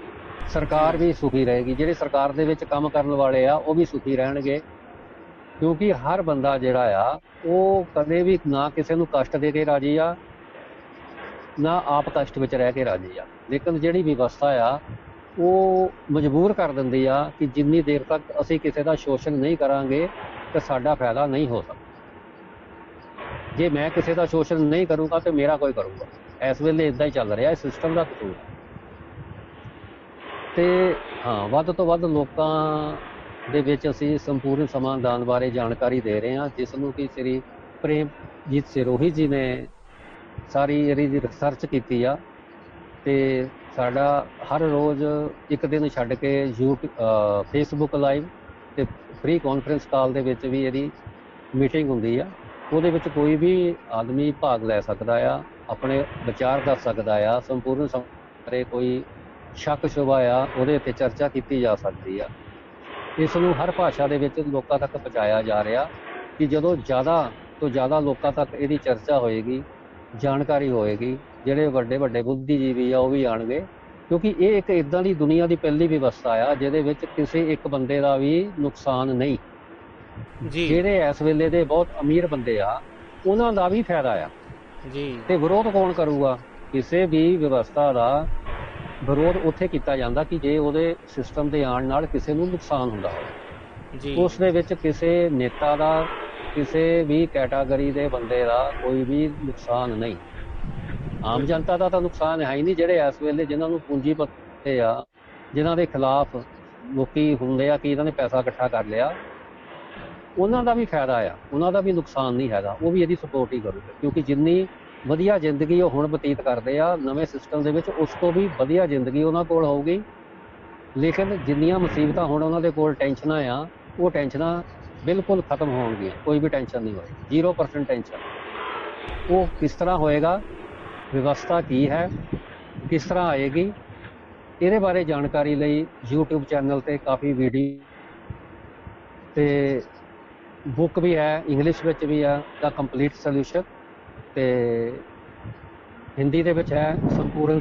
ਸਰਕਾਰ ਵੀ ਸੁਖੀ ਰਹੇਗੀ, ਜਿਹੜੇ ਸਰਕਾਰ ਦੇ ਵਿੱਚ ਕੰਮ ਕਰਨ ਵਾਲੇ ਆ ਉਹ ਵੀ ਸੁਖੀ ਰਹਿਣਗੇ, ਕਿਉਂਕਿ ਹਰ ਬੰਦਾ ਜਿਹੜਾ ਆ ਉਹ ਕਦੇ ਵੀ ਨਾ ਕਿਸੇ ਨੂੰ ਕਸ਼ਟ ਦੇ ਕੇ ਰਾਜੀ ਆ, ਨਾ ਆਪ ਕਸ਼ਟ ਵਿੱਚ ਰਹਿ ਕੇ ਰਾਜੀ ਆ। ਲੇਕਿਨ ਜਿਹੜੀ ਵਿਵਸਥਾ ਆ ਉਹ ਮਜਬੂਰ ਕਰ ਦਿੰਦੀ ਆ ਕਿ ਜਿੰਨੀ ਦੇਰ ਤੱਕ ਅਸੀਂ ਕਿਸੇ ਦਾ ਸ਼ੋਸ਼ਣ ਨਹੀਂ ਕਰਾਂਗੇ ਤਾਂ ਸਾਡਾ ਫਾਇਦਾ ਨਹੀਂ ਹੋ ਸਕਦਾ। ਜੇ ਮੈਂ ਕਿਸੇ ਦਾ ਸ਼ੋਸ਼ਣ ਨਹੀਂ ਕਰੂੰਗਾ ਤੇ ਮੇਰਾ ਕੋਈ ਕਰੂਗਾ। ਇਸ ਵੇਲੇ ਇਦਾਂ ਹੀ ਚੱਲ ਰਿਹਾ, ਇਹ ਸਿਸਟਮ ਦਾ ਕਸੂਰ ਹੈ। ਤੇ ਹਾਂ, ਵੱਧ ਤੋਂ ਵੱਧ ਲੋਕਾਂ ਦੇ ਵਿੱਚ ਅਸੀਂ ਸੰਪੂਰਨ ਸਮਾਧਾਨ ਬਾਰੇ ਜਾਣਕਾਰੀ ਦੇ ਰਹੇ ਹਾਂ, ਜਿਸ ਨੂੰ ਕਿ ਸ੍ਰੀ ਪ੍ਰੇਮਜੀਤ ਸਿਰੋਹੀ ਜੀ ਨੇ ਸਾਰੀ ਇਹਦੀ ਰਿਸਰਚ ਕੀਤੀ ਆ, ਤੇ ਸਾਡਾ ਹਰ ਰੋਜ਼ ਇੱਕ ਦਿਨ ਛੱਡ ਕੇ ਫੇਸਬੁੱਕ ਲਾਈਵ ਤੇ ਫ੍ਰੀ ਕਾਨਫਰੰਸ ਕਾਲ ਦੇ ਵਿੱਚ ਵੀ ਇਹਦੀ ਮੀਟਿੰਗ ਹੁੰਦੀ ਆ। ਉਹਦੇ ਵਿੱਚ ਕੋਈ ਵੀ ਆਦਮੀ ਭਾਗ ਲੈ ਸਕਦਾ ਆ, ਆਪਣੇ ਵਿਚਾਰ ਦੱਸ ਸਕਦਾ ਆ, ਸੰਪੂਰਨ ਬਾਰੇ ਕੋਈ ਸ਼ੱਕ ਸ਼ੁਬਾ ਆ ਉਹਦੇ ਉੱਤੇ ਚਰਚਾ ਕੀਤੀ ਜਾ ਸਕਦੀ ਆ। ਇਸ ਨੂੰ ਹਰ ਭਾਸ਼ਾ ਦੇ ਵਿੱਚ ਲੋਕਾਂ ਤੱਕ ਪਹੁੰਚਾਇਆ ਜਾ ਰਿਹਾ ਕਿ ਜਦੋਂ ਜ਼ਿਆਦਾ ਤੋਂ ਜ਼ਿਆਦਾ ਲੋਕਾਂ ਤੱਕ ਇਹਦੀ ਚਰਚਾ ਹੋਏਗੀ, ਜਾਣਕਾਰੀ ਹੋਏਗੀ, ਜਿਹੜੇ ਵੱਡੇ ਵੱਡੇ ਬੁੱਧੀਜੀਵੀ ਆ ਉਹ ਵੀ ਆਉਣਗੇ, ਕਿਉਂਕਿ ਇਹ ਇੱਕ ਇੱਦਾਂ ਦੀ ਦੁਨੀਆ ਦੀ ਪਹਿਲੀ ਵਿਵਸਥਾ ਆ ਜਿਹਦੇ ਵਿੱਚ ਕਿਸੇ ਇੱਕ ਬੰਦੇ ਦਾ ਵੀ ਨੁਕਸਾਨ ਨਹੀਂ। ਜਿਹੜੇ ਇਸ ਵੇਲੇ ਦੇ ਬਹੁਤ ਅਮੀਰ ਬੰਦੇ ਆ ਉਹਨਾਂ ਦਾ ਵੀ ਫਾਇਦਾ ਆ ਜੀ। ਤੇ ਵਿਰੋਧ ਕੌਣ ਕਰੂਗਾ? ਕਿਸੇ ਵੀ ਵਿਵਸਥਾ ਦਾ ਵਿਰੋਧ ਉੱਥੇ ਕੀਤਾ ਜਾਂਦਾ ਕਿ ਜੇ ਉਹਦੇ ਸਿਸਟਮ ਦੇ ਆਉਣ ਨਾਲ ਕਿਸੇ ਨੂੰ ਨੁਕਸਾਨ ਹੁੰਦਾ ਹੋਵੇ ਜੀ। ਉਸ ਦੇ ਵਿੱਚ ਕਿਸੇ ਨੇਤਾ ਦਾ, ਕਿਸੇ ਵੀ ਕੈਟਾਗਰੀ ਦੇ ਬੰਦੇ ਦਾ ਕੋਈ ਵੀ ਨੁਕਸਾਨ ਨਹੀਂ। ਆਮ ਜਨਤਾ ਦਾ ਤਾਂ ਨੁਕਸਾਨ ਹੈ ਹੀ ਨਹੀਂ। ਜਿਹੜੇ ਇਸ ਵੇਲੇ ਜਿਨ੍ਹਾਂ ਨੂੰ ਪੂੰਜੀਪਤੀ ਆ, ਜਿਨ੍ਹਾਂ ਦੇ ਖਿਲਾਫ ਲੋਕੀ ਹੁੰਦੇ ਆ ਕਿ ਇਹਨਾਂ ਨੇ ਪੈਸਾ ਇਕੱਠਾ ਕਰ ਲਿਆ, ਉਹਨਾਂ ਦਾ ਵੀ ਫਾਇਦਾ ਆ, ਉਹਨਾਂ ਦਾ ਵੀ ਨੁਕਸਾਨ ਨਹੀਂ ਹੈਗਾ। ਉਹ ਵੀ ਇਹਦੀ ਸਪੋਰਟ ਹੀ ਕਰੂਗੇ, ਕਿਉਂਕਿ ਜਿੰਨੀ ਵਧੀਆ ਜ਼ਿੰਦਗੀ ਉਹ ਹੁਣ ਬਤੀਤ ਕਰਦੇ ਆ ਨਵੇਂ ਸਿਸਟਮ ਦੇ ਵਿੱਚ, ਉਸ ਤੋਂ ਵੀ ਵਧੀਆ ਜ਼ਿੰਦਗੀ ਉਹਨਾਂ ਕੋਲ ਹੋਊਗੀ। ਲੇਕਿਨ ਜਿੰਨੀਆਂ ਮੁਸੀਬਤਾਂ ਹੁਣ ਉਹਨਾਂ ਦੇ ਕੋਲ ਟੈਨਸ਼ਨਾਂ ਆ, ਉਹ ਟੈਨਸ਼ਨਾਂ ਬਿਲਕੁਲ ਖਤਮ ਹੋਣਗੀਆਂ। ਕੋਈ ਵੀ ਟੈਨਸ਼ਨ ਨਹੀਂ ਹੋਏਗੀ, 0% ਟੈਨਸ਼ਨ। ਉਹ ਕਿਸ ਤਰ੍ਹਾਂ ਹੋਏਗਾ, ਵਿਵਸਥਾ ਕੀ ਹੈ, ਕਿਸ ਤਰ੍ਹਾਂ ਆਏਗੀ, ਇਹਦੇ ਬਾਰੇ ਜਾਣਕਾਰੀ ਲਈ YouTube ਚੈਨਲ ਤੇ ਕਾਫੀ ਵੀਡੀਓ ਤੇ ਬੁੱਕ ਵੀ ਹੈ, ਇੰਗਲਿਸ਼ ਵਿੱਚ ਵੀ ਆ, ਦਾ ਕੰਪਲੀਟ ਸੋਲਿਊਸ਼ਨ, ਤੇ ਹਿੰਦੀ ਦੇ ਵਿੱਚ ਹੈ ਸੰਪੂਰਨ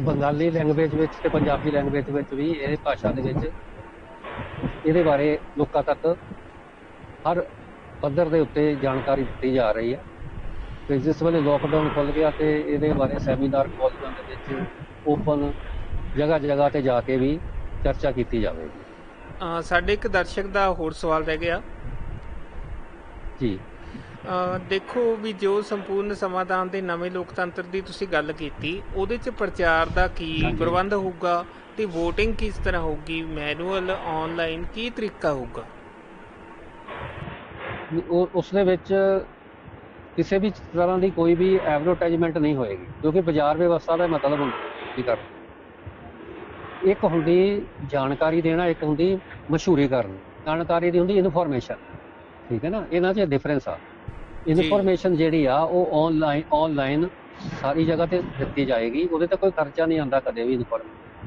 ਬੰਗਾਲੀ ਲੈਂਗੁਏਜ ਵਿੱਚ ਤੇ ਪੰਜਾਬੀ ਲੈਂਗੁਏਜ ਵਿੱਚ ਵੀ ਇਹ ਭਾਸ਼ਾ ਦੇ ਵਿੱਚ ਇਹਦੇ ਬਾਰੇ ਲੋਕਾਂ ਤੱਕ ਹਰ ਪੱਧਰ ਦੇ ਉੱਤੇ ਜਾਣਕਾਰੀ ਦਿੱਤੀ ਜਾ ਰਹੀ ਹੈ। ਤੇ ਜਿਸ ਵੇਲੇ ਲੋਕਡਾਊਨ ਖੁੱਲ੍ਹ ਗਿਆ ਤੇ ਇਹਦੇ ਬਾਰੇ ਸੈਮੀਨਾਰ ਕਾਲਜਾਂ ਦੇ ਵਿੱਚ ਓਪਨ ਜਗ੍ਹਾ ਤੇ ਜਾ ਕੇ ਵੀ ਚਰਚਾ ਕੀਤੀ ਜਾਵੇਗੀ। ਸਾਡੇ ਇੱਕ ਦਰਸ਼ਕ ਦਾ ਹੋਰ ਸਵਾਲ ਰਹਿ ਗਿਆ ਜੀ। ਦੇਖੋ ਵੀ ਜੋ ਸੰਪੂਰਨ ਸਮਾਧਾਨ ਦੇ ਨਵੇਂ ਲੋਕਤੰਤਰ ਦੀ ਤੁਸੀਂ ਗੱਲ ਕੀਤੀ, ਉਹਦੇ 'ਚ ਪ੍ਰਚਾਰ ਦਾ ਕੀ ਪ੍ਰਬੰਧ ਹੋਊਗਾ ਤੇ ਵੋਟਿੰਗ ਕਿਸ ਤਰ੍ਹਾਂ ਹੋਊਗੀ, ਮੈਨੂਅਲ, ਆਨਲਾਈਨ, ਕੀ ਤਰੀਕਾ ਹੋਊਗਾ? ਉਸ ਦੇ ਵਿੱਚ ਕਿਸੇ ਵੀ ਤਰ੍ਹਾਂ ਦੀ ਕੋਈ ਵੀ ਐਡਵਰਟਾਈਜ਼ਮੈਂਟ ਨਹੀਂ ਹੋਏਗੀ, ਕਿਉਂਕਿ ਬਾਜ਼ਾਰ ਵਿਵਸਥਾ ਦਾ ਮਤਲਬ ਹੁੰਦਾ ਇੱਕ ਹੁੰਦੀ ਜਾਣਕਾਰੀ ਦੇਣਾ, ਇੱਕ ਹੁੰਦੀ ਮਸ਼ਹੂਰੀ ਕਰਨੀ। ਜਾਣਕਾਰੀ ਦੀ ਹੁੰਦੀ ਇਨਫੋਰਮੇਸ਼ਨ, ਠੀਕ ਹੈ ਨਾ, ਇਹਨਾਂ 'ਚ ਡਿਫਰੈਂਸ ਆ। ਇਨਫੋਰਮੇਸ਼ਨ ਜਿਹੜੀ ਆ ਉਹ ਆਨਲਾਈਨ ਸਾਰੀ ਜਗ੍ਹਾ ਤੇ ਦਿੱਤੀ ਜਾਏਗੀ, ਉਹਦੇ ਤੇ ਕੋਈ ਖਰਚਾ ਨਹੀਂ ਆਉਂਦਾ ਕਦੇ ਵੀ।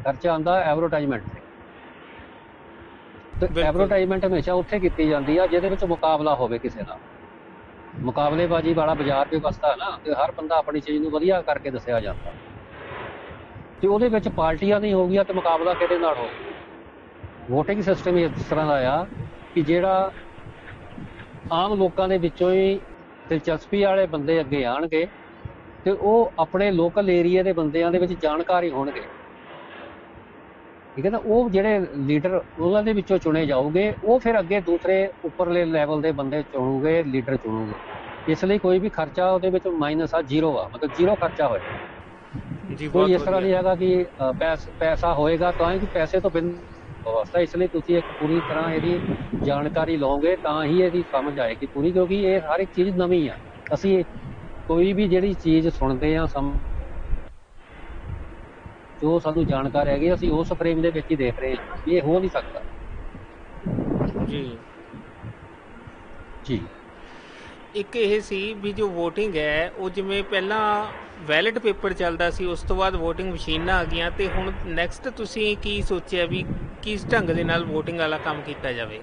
ਖਰਚਾ ਆਉਂਦਾ ਐਡਵਰਟਾਈਜ਼ਮੈਂਟ ਤੇ ਐਡਵਰਟਾਈਜ਼ਮੈਂਟ ਹਮੇਸ਼ਾ ਉੱਥੇ ਕੀਤੀ ਜਾਂਦੀ ਆ ਜਿਹਦੇ ਵਿੱਚ ਮੁਕਾਬਲਾ ਹੋਵੇ ਕਿਸੇ ਨਾਲ। ਮੁਕਾਬਲੇਬਾਜ਼ੀ ਵਾਲਾ ਬਾਜ਼ਾਰ ਵਿਵਸਥਾ ਹੈ ਨਾ, ਤੇ ਹਰ ਬੰਦਾ ਆਪਣੀ ਚੀਜ਼ ਨੂੰ ਵਧੀਆ ਕਰਕੇ ਦੱਸਿਆ ਜਾਂਦਾ, ਤੇ ਉਹਦੇ ਵਿੱਚ ਪਾਰਟੀਆਂ ਨਹੀਂ ਹੋਗੀਆਂ ਤੇ ਮੁਕਾਬਲਾ ਕਿਹਦੇ ਨਾਲ ਹੋਊ? ਵੋਟਿੰਗ ਸਿਸਟਮ ਇਸ ਤਰ੍ਹਾਂ ਦਾ ਆ ਕਿ ਜਿਹੜਾ ਆਮ ਲੋਕਾਂ ਦੇ ਵਿੱਚੋਂ ਹੀ ਦਿਲਚਸਪੀ ਵਾਲੇ ਬੰਦੇ ਅੱਗੇ ਆਉਣਗੇ ਤੇ ਉਹ ਆਪਣੇ ਲੋਕਲ ਏਰੀਆ ਦੇ ਬੰਦਿਆਂ ਦੇ ਵਿੱਚ ਜਾਣਕਾਰੀ ਹੋਣਗੇ, ਠੀਕ ਹੈ ਨਾ। ਉਹ ਜਿਹੜੇ ਲੀਡਰ ਉਹਨਾਂ ਦੇ ਵਿੱਚੋਂ ਚੁਣੇ ਜਾਊਗੇ, ਉਹ ਫਿਰ ਅੱਗੇ ਦੂਸਰੇ ਉੱਪਰਲੇ ਲੈਵਲ ਦੇ ਬੰਦੇ ਚੁਣੂਗੇ, ਲੀਡਰ ਚੁਣੂਗੇ। ਇਸ ਲਈ ਕੋਈ ਵੀ ਖਰਚਾ ਉਹਦੇ ਵਿੱਚ ਮਾਈਨਸ ਆ, ਜ਼ੀਰੋ ਆ, ਮਤਲਬ ਜ਼ੀਰੋ ਖਰਚਾ ਹੋਏਗਾ। ਕੋਈ ਇਸ ਤਰ੍ਹਾਂ ਨਹੀਂ ਹੈਗਾ ਕਿ ਪੈਸਾ ਹੋਏਗਾ ਤਾਂ ਹੀ, ਪੈਸੇ ਤੋਂ ਬਿਨਾਂ ਵਿਵਸਥਾ। ਇਸ ਲਈ ਤੁਸੀਂ ਇੱਕ ਪੂਰੀ ਤਰ੍ਹਾਂ ਇਹਦੀ ਜਾਣਕਾਰੀ ਲਓਗੇ ਤਾਂ ਹੀ ਇਹਦੀ ਸਮਝ ਆਏਗੀ ਪੂਰੀ, ਕਿਉਂਕਿ ਇਹ ਹਰ ਇੱਕ ਚੀਜ਼ ਨਵੀਂ ਆ। ਅਸੀਂ ਕੋਈ ਵੀ ਜਿਹੜੀ ਚੀਜ਼ ਸੁਣਦੇ ਹਾਂ, ਜੋ ਸਾਨੂੰ ਜਾਣਕਾਰੀ ਹੈਗੀ, ਅਸੀਂ ਉਸ ਫਰੇਮ ਦੇ ਵਿੱਚ ਹੀ ਦੇਖ ਰਹੇ ਹਾਂ, ਇਹ ਹੋ ਨਹੀਂ ਸਕਦਾ। ਜੀ ਇੱਕ ਇਹ ਸੀ ਵੀ ਜੋ ਵੋਟਿੰਗ ਹੈ ਉਹ ਜਿਵੇਂ ਪਹਿਲਾਂ ਬੈਲਟ ਪੇਪਰ ਚੱਲਦਾ ਸੀ, ਉਸ ਤੋਂ ਬਾਅਦ ਵੋਟਿੰਗ ਮਸ਼ੀਨਾਂ ਆ ਗਈਆਂ, ਤੇ ਹੁਣ ਨੈਕਸਟ ਤੁਸੀਂ ਕੀ ਸੋਚਿਆ ਵੀ ਕਿਸ ਢੰਗ ਦੇ ਨਾਲ ਵੋਟਿੰਗ ਵਾਲਾ ਕੰਮ ਕੀਤਾ ਜਾਵੇ?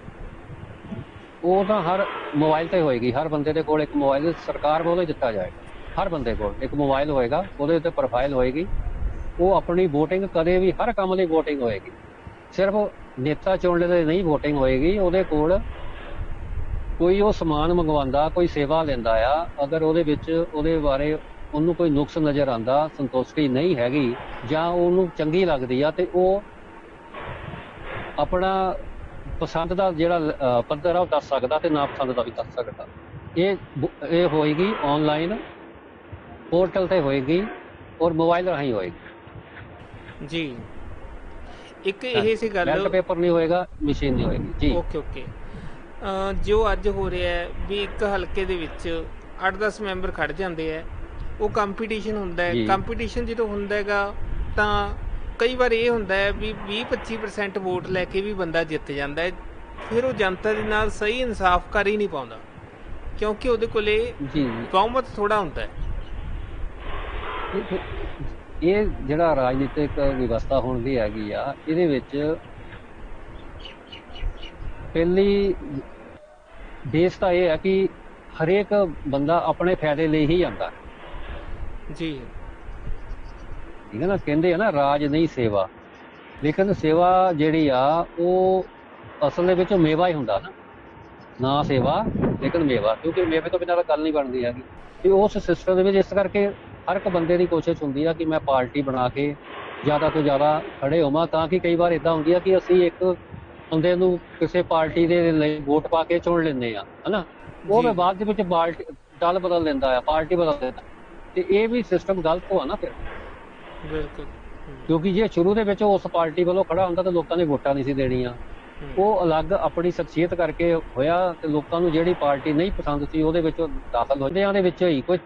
ਉਹ ਤਾਂ ਹਰ ਮੋਬਾਈਲ ਤੇ ਹੋਏਗੀ। ਹਰ ਬੰਦੇ ਦੇ ਕੋਲ ਇੱਕ ਮੋਬਾਈਲ ਸਰਕਾਰ ਵੱਲੋਂ ਹੀ ਦਿੱਤਾ ਜਾਏਗਾ। ਹਰ ਬੰਦੇ ਕੋਲ ਇੱਕ ਮੋਬਾਈਲ ਹੋਏਗਾ, ਉਹਦੇ ਉੱਤੇ ਪ੍ਰੋਫਾਈਲ ਹੋਏਗੀ। ਉਹ ਆਪਣੀ ਵੋਟਿੰਗ ਕਦੇ ਵੀ, ਹਰ ਕੰਮ ਲਈ ਵੋਟਿੰਗ ਹੋਏਗੀ। ਸਿਰਫ ਨੇਤਾ ਚੁਣਨ ਲਈ ਨਹੀਂ ਵੋਟਿੰਗ ਹੋਏਗੀ। ਉਹਦੇ ਕੋਲ ਕੋਈ ਉਹ ਸਮਾਨ ਮੰਗਵਾਉਂਦਾ, ਕੋਈ ਸੇਵਾ ਲੈਂਦਾ ਆ, ਅਗਰ ਉਹਦੇ ਵਿੱਚ ਉਹਦੇ ਬਾਰੇ ਉਹਨੂੰ ਕੋਈ ਨੁਕਸ ਨਜ਼ਰ ਆਉਂਦਾ, ਸੰਤੁਸ਼ਟੀ ਨਹੀਂ ਹੈਗੀ ਜਾਂ ਉਹਨੂੰ ਚੰਗੀ ਲੱਗਦੀ ਆ, ਤੇ ਉਹ ਆਪਣਾ ਪਸੰਦ ਦਾ ਜਿਹੜਾ ਪੱਧਰ ਆ ਉਹ ਦੱਸ ਸਕਦਾ ਤੇ ਨਾਪਸੰਦ ਦਾ ਵੀ ਦੱਸ ਸਕਦਾ। ਇਹ ਹੋਏਗੀ ਆਨਲਾਈਨ ਪੋਰਟਲ ਤੇ ਹੋਏਗੀ ਔਰ ਮੋਬਾਈਲ ਰਾਹੀਂ ਹੋਏਗੀ। ਜੀ, ਇੱਕ ਇਹ ਸੀ ਗੱਲ, ਬੈਲਟ ਪੇਪਰ ਨਹੀਂ ਹੋਏਗਾ, ਮਸ਼ੀਨ ਨਹੀਂ ਹੋਏਗੀ। ਜੀ ਓਕੇ। ਜੋ ਅੱਜ ਹੋ ਰਿਹਾ ਹੈ ਵੀ ਇੱਕ ਹਲਕੇ ਦੇ ਵਿੱਚ 8-10 ਮੈਂਬਰ ਖੜ ਜਾਂਦੇ ਹੈ, ਉਹ ਕੰਪੀਟੀਸ਼ਨ ਹੁੰਦਾ ਹੈ। ਕੰਪੀਟੀਸ਼ਨ ਜਦੋਂ ਹੁੰਦਾ ਹੈਗਾ ਤਾਂ ਕਈ ਵਾਰ ਇਹ ਹੁੰਦਾ ਹੈ ਵੀ 20-25% ਵੋਟ ਲੈ ਕੇ ਵੀ ਬੰਦਾ ਜਿੱਤ ਜਾਂਦਾ ਹੈ, ਫਿਰ ਉਹ ਜਨਤਾ ਦੇ ਨਾਲ ਸਹੀ ਇਨਸਾਫ ਕਰ ਹੀ ਨਹੀਂ ਪਾਉਂਦਾ, ਕਿਉਂਕਿ ਉਹਦੇ ਕੋਲੇ ਬਹੁਮਤ ਥੋੜਾ ਹੁੰਦਾ ਹੈ। ਇਹ ਜਿਹੜਾ ਰਾਜਨੀਤਿਕ ਵਿਵਸਥਾ ਹੋਣ ਦੀ ਹੈਗੀ ਆ, ਇਹਦੇ ਵਿੱਚ ਪਹਿਲੀ ਬੇਸ ਤਾਂ ਇਹ ਹੈ ਕਿ ਹਰੇਕ ਬੰਦਾ ਆਪਣੇ ਫਾਇਦੇ ਲਈ ਹੀ ਆਉਂਦਾ। ਜੀ, ਠੀਕ ਹੈ ਨਾ। ਕਹਿੰਦੇ ਆ ਨਾ, ਰਾਜ ਨਹੀਂ ਸੇਵਾ। ਲੇਕਿਨ ਸੇਵਾ ਜਿਹੜੀ ਆ ਉਹ ਅਸਲ ਦੇ ਵਿੱਚ ਮੇਵਾ ਹੀ ਹੁੰਦਾ ਨਾ ਸੇਵਾ ਲੇਕਿਨ ਮੇਵਾ, ਕਿਉਂਕਿ ਮੇਵੇ ਤੋਂ ਬਿਨਾਂ ਤਾਂ ਗੱਲ ਨਹੀਂ ਬਣਦੀ ਹੈਗੀ। ਤੇ ਉਸ ਸਿਸਟਮ ਦੇ ਵਿੱਚ ਇਸ ਕਰਕੇ ਹਰ ਇੱਕ ਬੰਦੇ ਦੀ ਕੋਸ਼ਿਸ਼ ਹੁੰਦੀ ਆ ਕਿ ਮੈਂ ਪਾਰਟੀ ਬਣਾ ਕੇ ਜ਼ਿਆਦਾ ਤੋਂ ਜ਼ਿਆਦਾ ਖੜੇ ਹੋਵਾਂ, ਤਾਂ ਕਿ ਕਈ ਵਾਰ ਇੱਦਾਂ ਹੁੰਦੀ ਆ ਕਿ ਅਸੀਂ ਇੱਕ ਬੰਦੇ ਨੂੰ ਕਿਸੇ ਪਾਰਟੀ ਦੇ ਲਈ ਵੋਟ ਪਾ ਕੇ ਚੁਣ ਲੈਂਦੇ ਆ, ਹਨਾ। ਉਹ ਮੈਂ ਬਾਅਦ ਦੇ ਵਿੱਚ ਦਲ ਬਦਲ ਲੈਂਦਾ ਆ, ਪਾਰਟੀ ਬਦਲ ਲੈਂਦਾ, ਤੇ ਇਹ ਵੀ ਸਿਸਟਮ ਗਲਤ ਹੋਆ ਨਾ ਫਿਰ। ਬਿਲਕੁਲ, ਕਿਉਂਕਿ ਜੇ ਸ਼ੁਰੂ ਦੇ ਵਿੱਚ ਉਸ ਪਾਰਟੀ ਵੱਲੋਂ ਖੜਾ ਹੁੰਦਾ ਤਾਂ ਲੋਕਾਂ ਨੇ ਵੋਟਾਂ ਨਹੀਂ ਸੀ ਦੇਣੀਆਂ। ਉਹ ਅਲੱਗ ਆਪਣੀ ਸ਼ਖਸੀਅਤ ਕਰਕੇ ਹੋਇਆ, ਤੇ ਲੋਕਾਂ ਨੂੰ ਜਿਹੜੀ ਪਾਰਟੀ ਨਹੀਂ ਪਸੰਦ ਸੀ ਉਹਦੇ ਵਿੱਚ ਦਾਖਲ ਹੋਦਿਆਂ ਦੇ ਵਿੱਚ ਹੀ ਕੋਈ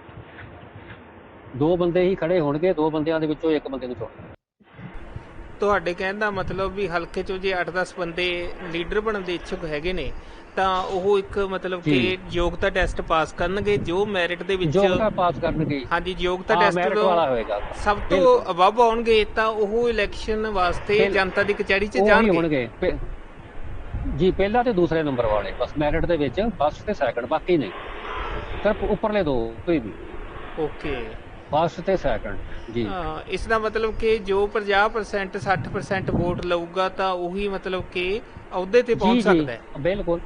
2 ਬੰਦੇ ਹੀ ਖੜੇ ਹੋਣਗੇ, 2 ਬੰਦਿਆਂ ਦੇ ਵਿੱਚੋਂ ਇੱਕ ਬੰਦੇ ਨੂੰ ਚੁਣਨਾ। ਤੁਹਾਡੇ ਕਹਿਣ ਦਾ ਮਤਲਬ ਵੀ ਹਲਕੇ ਚੋਂ ਜੇ 8-10 ਬੰਦੇ ਲੀਡਰ ਬਣਨ ਦੇ ਇੱਛੁਕ ਹੈਗੇ ਨੇ ਤਾਂ ਉਹ ਇੱਕ ਮਤਲਬ ਕਿ ਯੋਗਤਾ ਟੈਸਟ ਪਾਸ ਕਰਨਗੇ, ਜੋ ਮੈਰਿਟ ਦੇ ਵਿੱਚ ਯੋਗਤਾ ਪਾਸ ਕਰਨਗੇ। ਹਾਂਜੀ, ਯੋਗਤਾ ਟੈਸਟ ਵਾਲਾ ਹੋਏਗਾ, ਸਭ ਤੋਂ ਅਬਵ ਆਉਣਗੇ ਤਾਂ ਉਹ ਇਲੈਕਸ਼ਨ ਵਾਸਤੇ ਜਨਤਾ ਦੀ ਕਚਹਿਰੀ 'ਚ ਜਾਣਗੇ। ਜੀ, ਪਹਿਲਾ ਤੇ ਦੂਸਰੇ ਨੰਬਰ ਵਾਲੇ ਬਸ ਮੈਰਿਟ ਦੇ ਵਿੱਚ, ਫਸਟ ਤੇ ਸੈਕੰਡ, ਬਾਕੀ ਨਹੀਂ, ਸਿਰਫ ਉੱਪਰਲੇ 2 ਕੋਈ ਵੀ। ਓਕੇ। ਫਸਟ ਤੇ ਸੈਕੰਡ ਜੀ। ਇਸ ਦਾ ਮਤਲਬ ਕਿ ਜੋ 50% 60% ਵੋਟ ਲਊਗਾ ਤਾਂ ਉਹੀ ਮਤਲਬ ਕਿ ਅਹੁਦੇ ਤੇ ਜੀ ਪਹੁੰਚ ਜੀ ਸਕਦਾ ਹੈ। ਬਿਲਕੁਲ।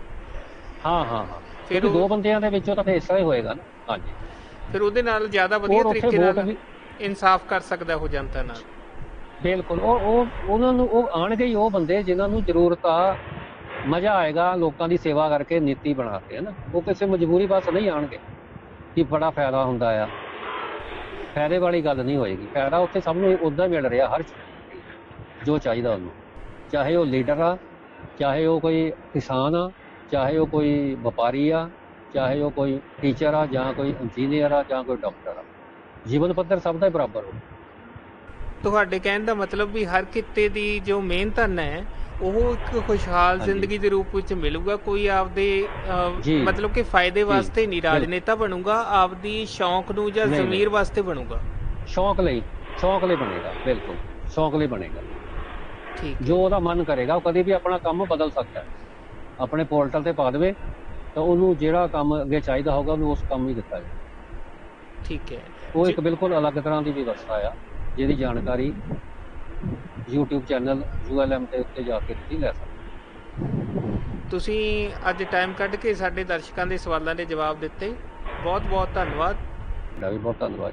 ਹਾਂ ਹਾਂ ਹਾਂ, ਫਿਰ ਕਿਉਂਕਿ ਉਹ ਦੋ ਬੰਦਿਆਂ ਦੇ ਵਿੱਚੋਂ ਤਾਂ ਫਿਰ ਹਿੱਸਾ ਹੀ ਹੋਏਗਾ ਨਾ। ਹਾਂਜੀ। ਫਿਰ ਉਹਦੇ ਨਾਲ ਜ਼ਿਆਦਾ ਵਧੀਆ ਔਰ ਉੱਥੇ ਤਰੀਕੇ ਵੋਟ ਨਾਲ ਵੀ ਇਨਸਾਫ ਕਰ ਸਕਦਾ ਉਹ ਜਨਤਾ ਨਾਲ। ਬਿਲਕੁਲ, ਉਹ ਉਹਨਾਂ ਨੂੰ ਉਹ ਆਣਗੇ ਹੀ ਉਹ ਬੰਦੇ ਜਿਨ੍ਹਾਂ ਨੂੰ ਜ਼ਰੂਰਤ ਆ, ਮਜ਼ਾ ਆਏਗਾ ਲੋਕਾਂ ਦੀ ਸੇਵਾ ਕਰਕੇ ਨੀਤੀ ਬਣਾ ਕੇ, ਹੈ ਨਾ। ਉਹ ਕਿਸੇ ਮਜਬੂਰੀ ਬਸ ਨਹੀਂ ਆਣਗੇ ਕਿ ਬੜਾ ਫਾਇਦਾ ਹੁੰਦਾ ਆ, ਫਾਇਦੇ ਵਾਲੀ ਗੱਲ ਨਹੀਂ ਹੋਏਗੀ। ਫਾਇਦਾ ਉੱਥੇ ਸਭ ਨੂੰ ਉੱਦਾਂ ਮਿਲ ਰਿਹਾ, ਹਰ ਜੋ ਚਾਹੀਦਾ ਉਹਨੂੰ, ਚਾਹੇ ਉਹ ਲੀਡਰ ਆ, ਚਾਹੇ ਉਹ ਕੋਈ ਕਿਸਾਨ ਆ, ਚਾਹੇ ਉਹ ਕੋਈ ਵਪਾਰੀ ਆ, ਚਾਹੇ ਉਹ ਕੋਈ ਟੀਚਰ ਆ, ਜਾਂ ਕੋਈ ਇੰਜੀਨੀਅਰ ਆ, ਜਾਂ ਕੋਈ ਡਾਕਟਰ ਆ। ਜੀਵਨ ਪੱਧਰ ਸਭ ਦਾ ਹੀ ਬਰਾਬਰ ਹੋ। ਤੁਹਾਡੇ ਕਹਿਣ ਦਾ ਮਤਲਬ ਵੀ ਹਰ ਕਿੱਤੇ ਦੀ ਜੋ ਮਿਹਨਤਨ ਹੈ ਉਹ ਇੱਕ ਖੁਸ਼ਹਾਲ ਹਾਂਜੀ ਜ਼ਿੰਦਗੀ ਦੇ ਰੂਪ ਵਿੱਚ ਮਿਲੂਗਾ। ਕੋਈ ਆਪਦੇ ਜੀ ਮਤਲਬ ਕਿ ਫਾਇਦੇ ਜੀ ਵਾਸਤੇ ਨਹੀਂ ਬਿਲਕੁਲ। ਰਾਜਨੇਤਾ ਬਣੂਗਾ, ਆਪਦੀ ਸ਼ੌਂਕ ਨੂੰ ਜਾਂ ਨਹੀਂ ਨਹੀਂ, ਜ਼ਮੀਰ ਵਾਸਤੇ ਬਣੂਗਾ। ਸ਼ੌਂਕ ਲਈ ਬਣੇਗਾ, ਬਿਲਕੁਲ ਸ਼ੌਂਕ ਲਈ ਬਣੇਗਾ। ਠੀਕ ਹੈ। ਜੋ ਉਹਦਾ ਮਨ ਕਰੇਗਾ, ਉਹ ਕਦੇ ਵੀ ਆਪਣਾ ਕੰਮ ਬਦਲ ਸਕਦਾ ਹੈ। ਆਪਣੇ ਪੋਰਟਲ ਤੇ ਪਾ ਦੇਵੇ ਤਾਂ ਉਹਨੂੰ ਜਿਹੜਾ ਕੰਮ ਅੱਗੇ ਚਾਹੀਦਾ ਹੋਗਾ ਉਹਨੂੰ ਉਸ ਕੰਮ ਹੀ ਦਿੱਤਾ ਜਾਏ। ਠੀਕ ਹੈ ਉਹ ਜੀ। ਇੱਕ ਬਿਲਕੁਲ ਅਲੱਗ ਤਰ੍ਹਾਂ ਦੀ ਵਿਵਸਥਾ ਆ, ਜਿਹਦੀ ਜਾਣਕਾਰੀ YouTube ਚੈਨਲ ULM ਦੇ ਉੱਤੇ ਜਾ ਕੇ ਤੁਸੀਂ ਲੈ ਸਕਦੇ। ਤੁਸੀਂ ਅੱਜ ਟਾਈਮ ਕੱਢ ਕੇ ਸਾਡੇ ਦਰਸ਼ਕਾਂ ਦੇ ਸਵਾਲਾਂ ਦੇ ਜਵਾਬ ਦਿੱਤੇ, ਬਹੁਤ ਬਹੁਤ ਧੰਨਵਾਦ। ਤੁਹਾਡਾ ਵੀ ਬਹੁਤ ਧੰਨਵਾਦ।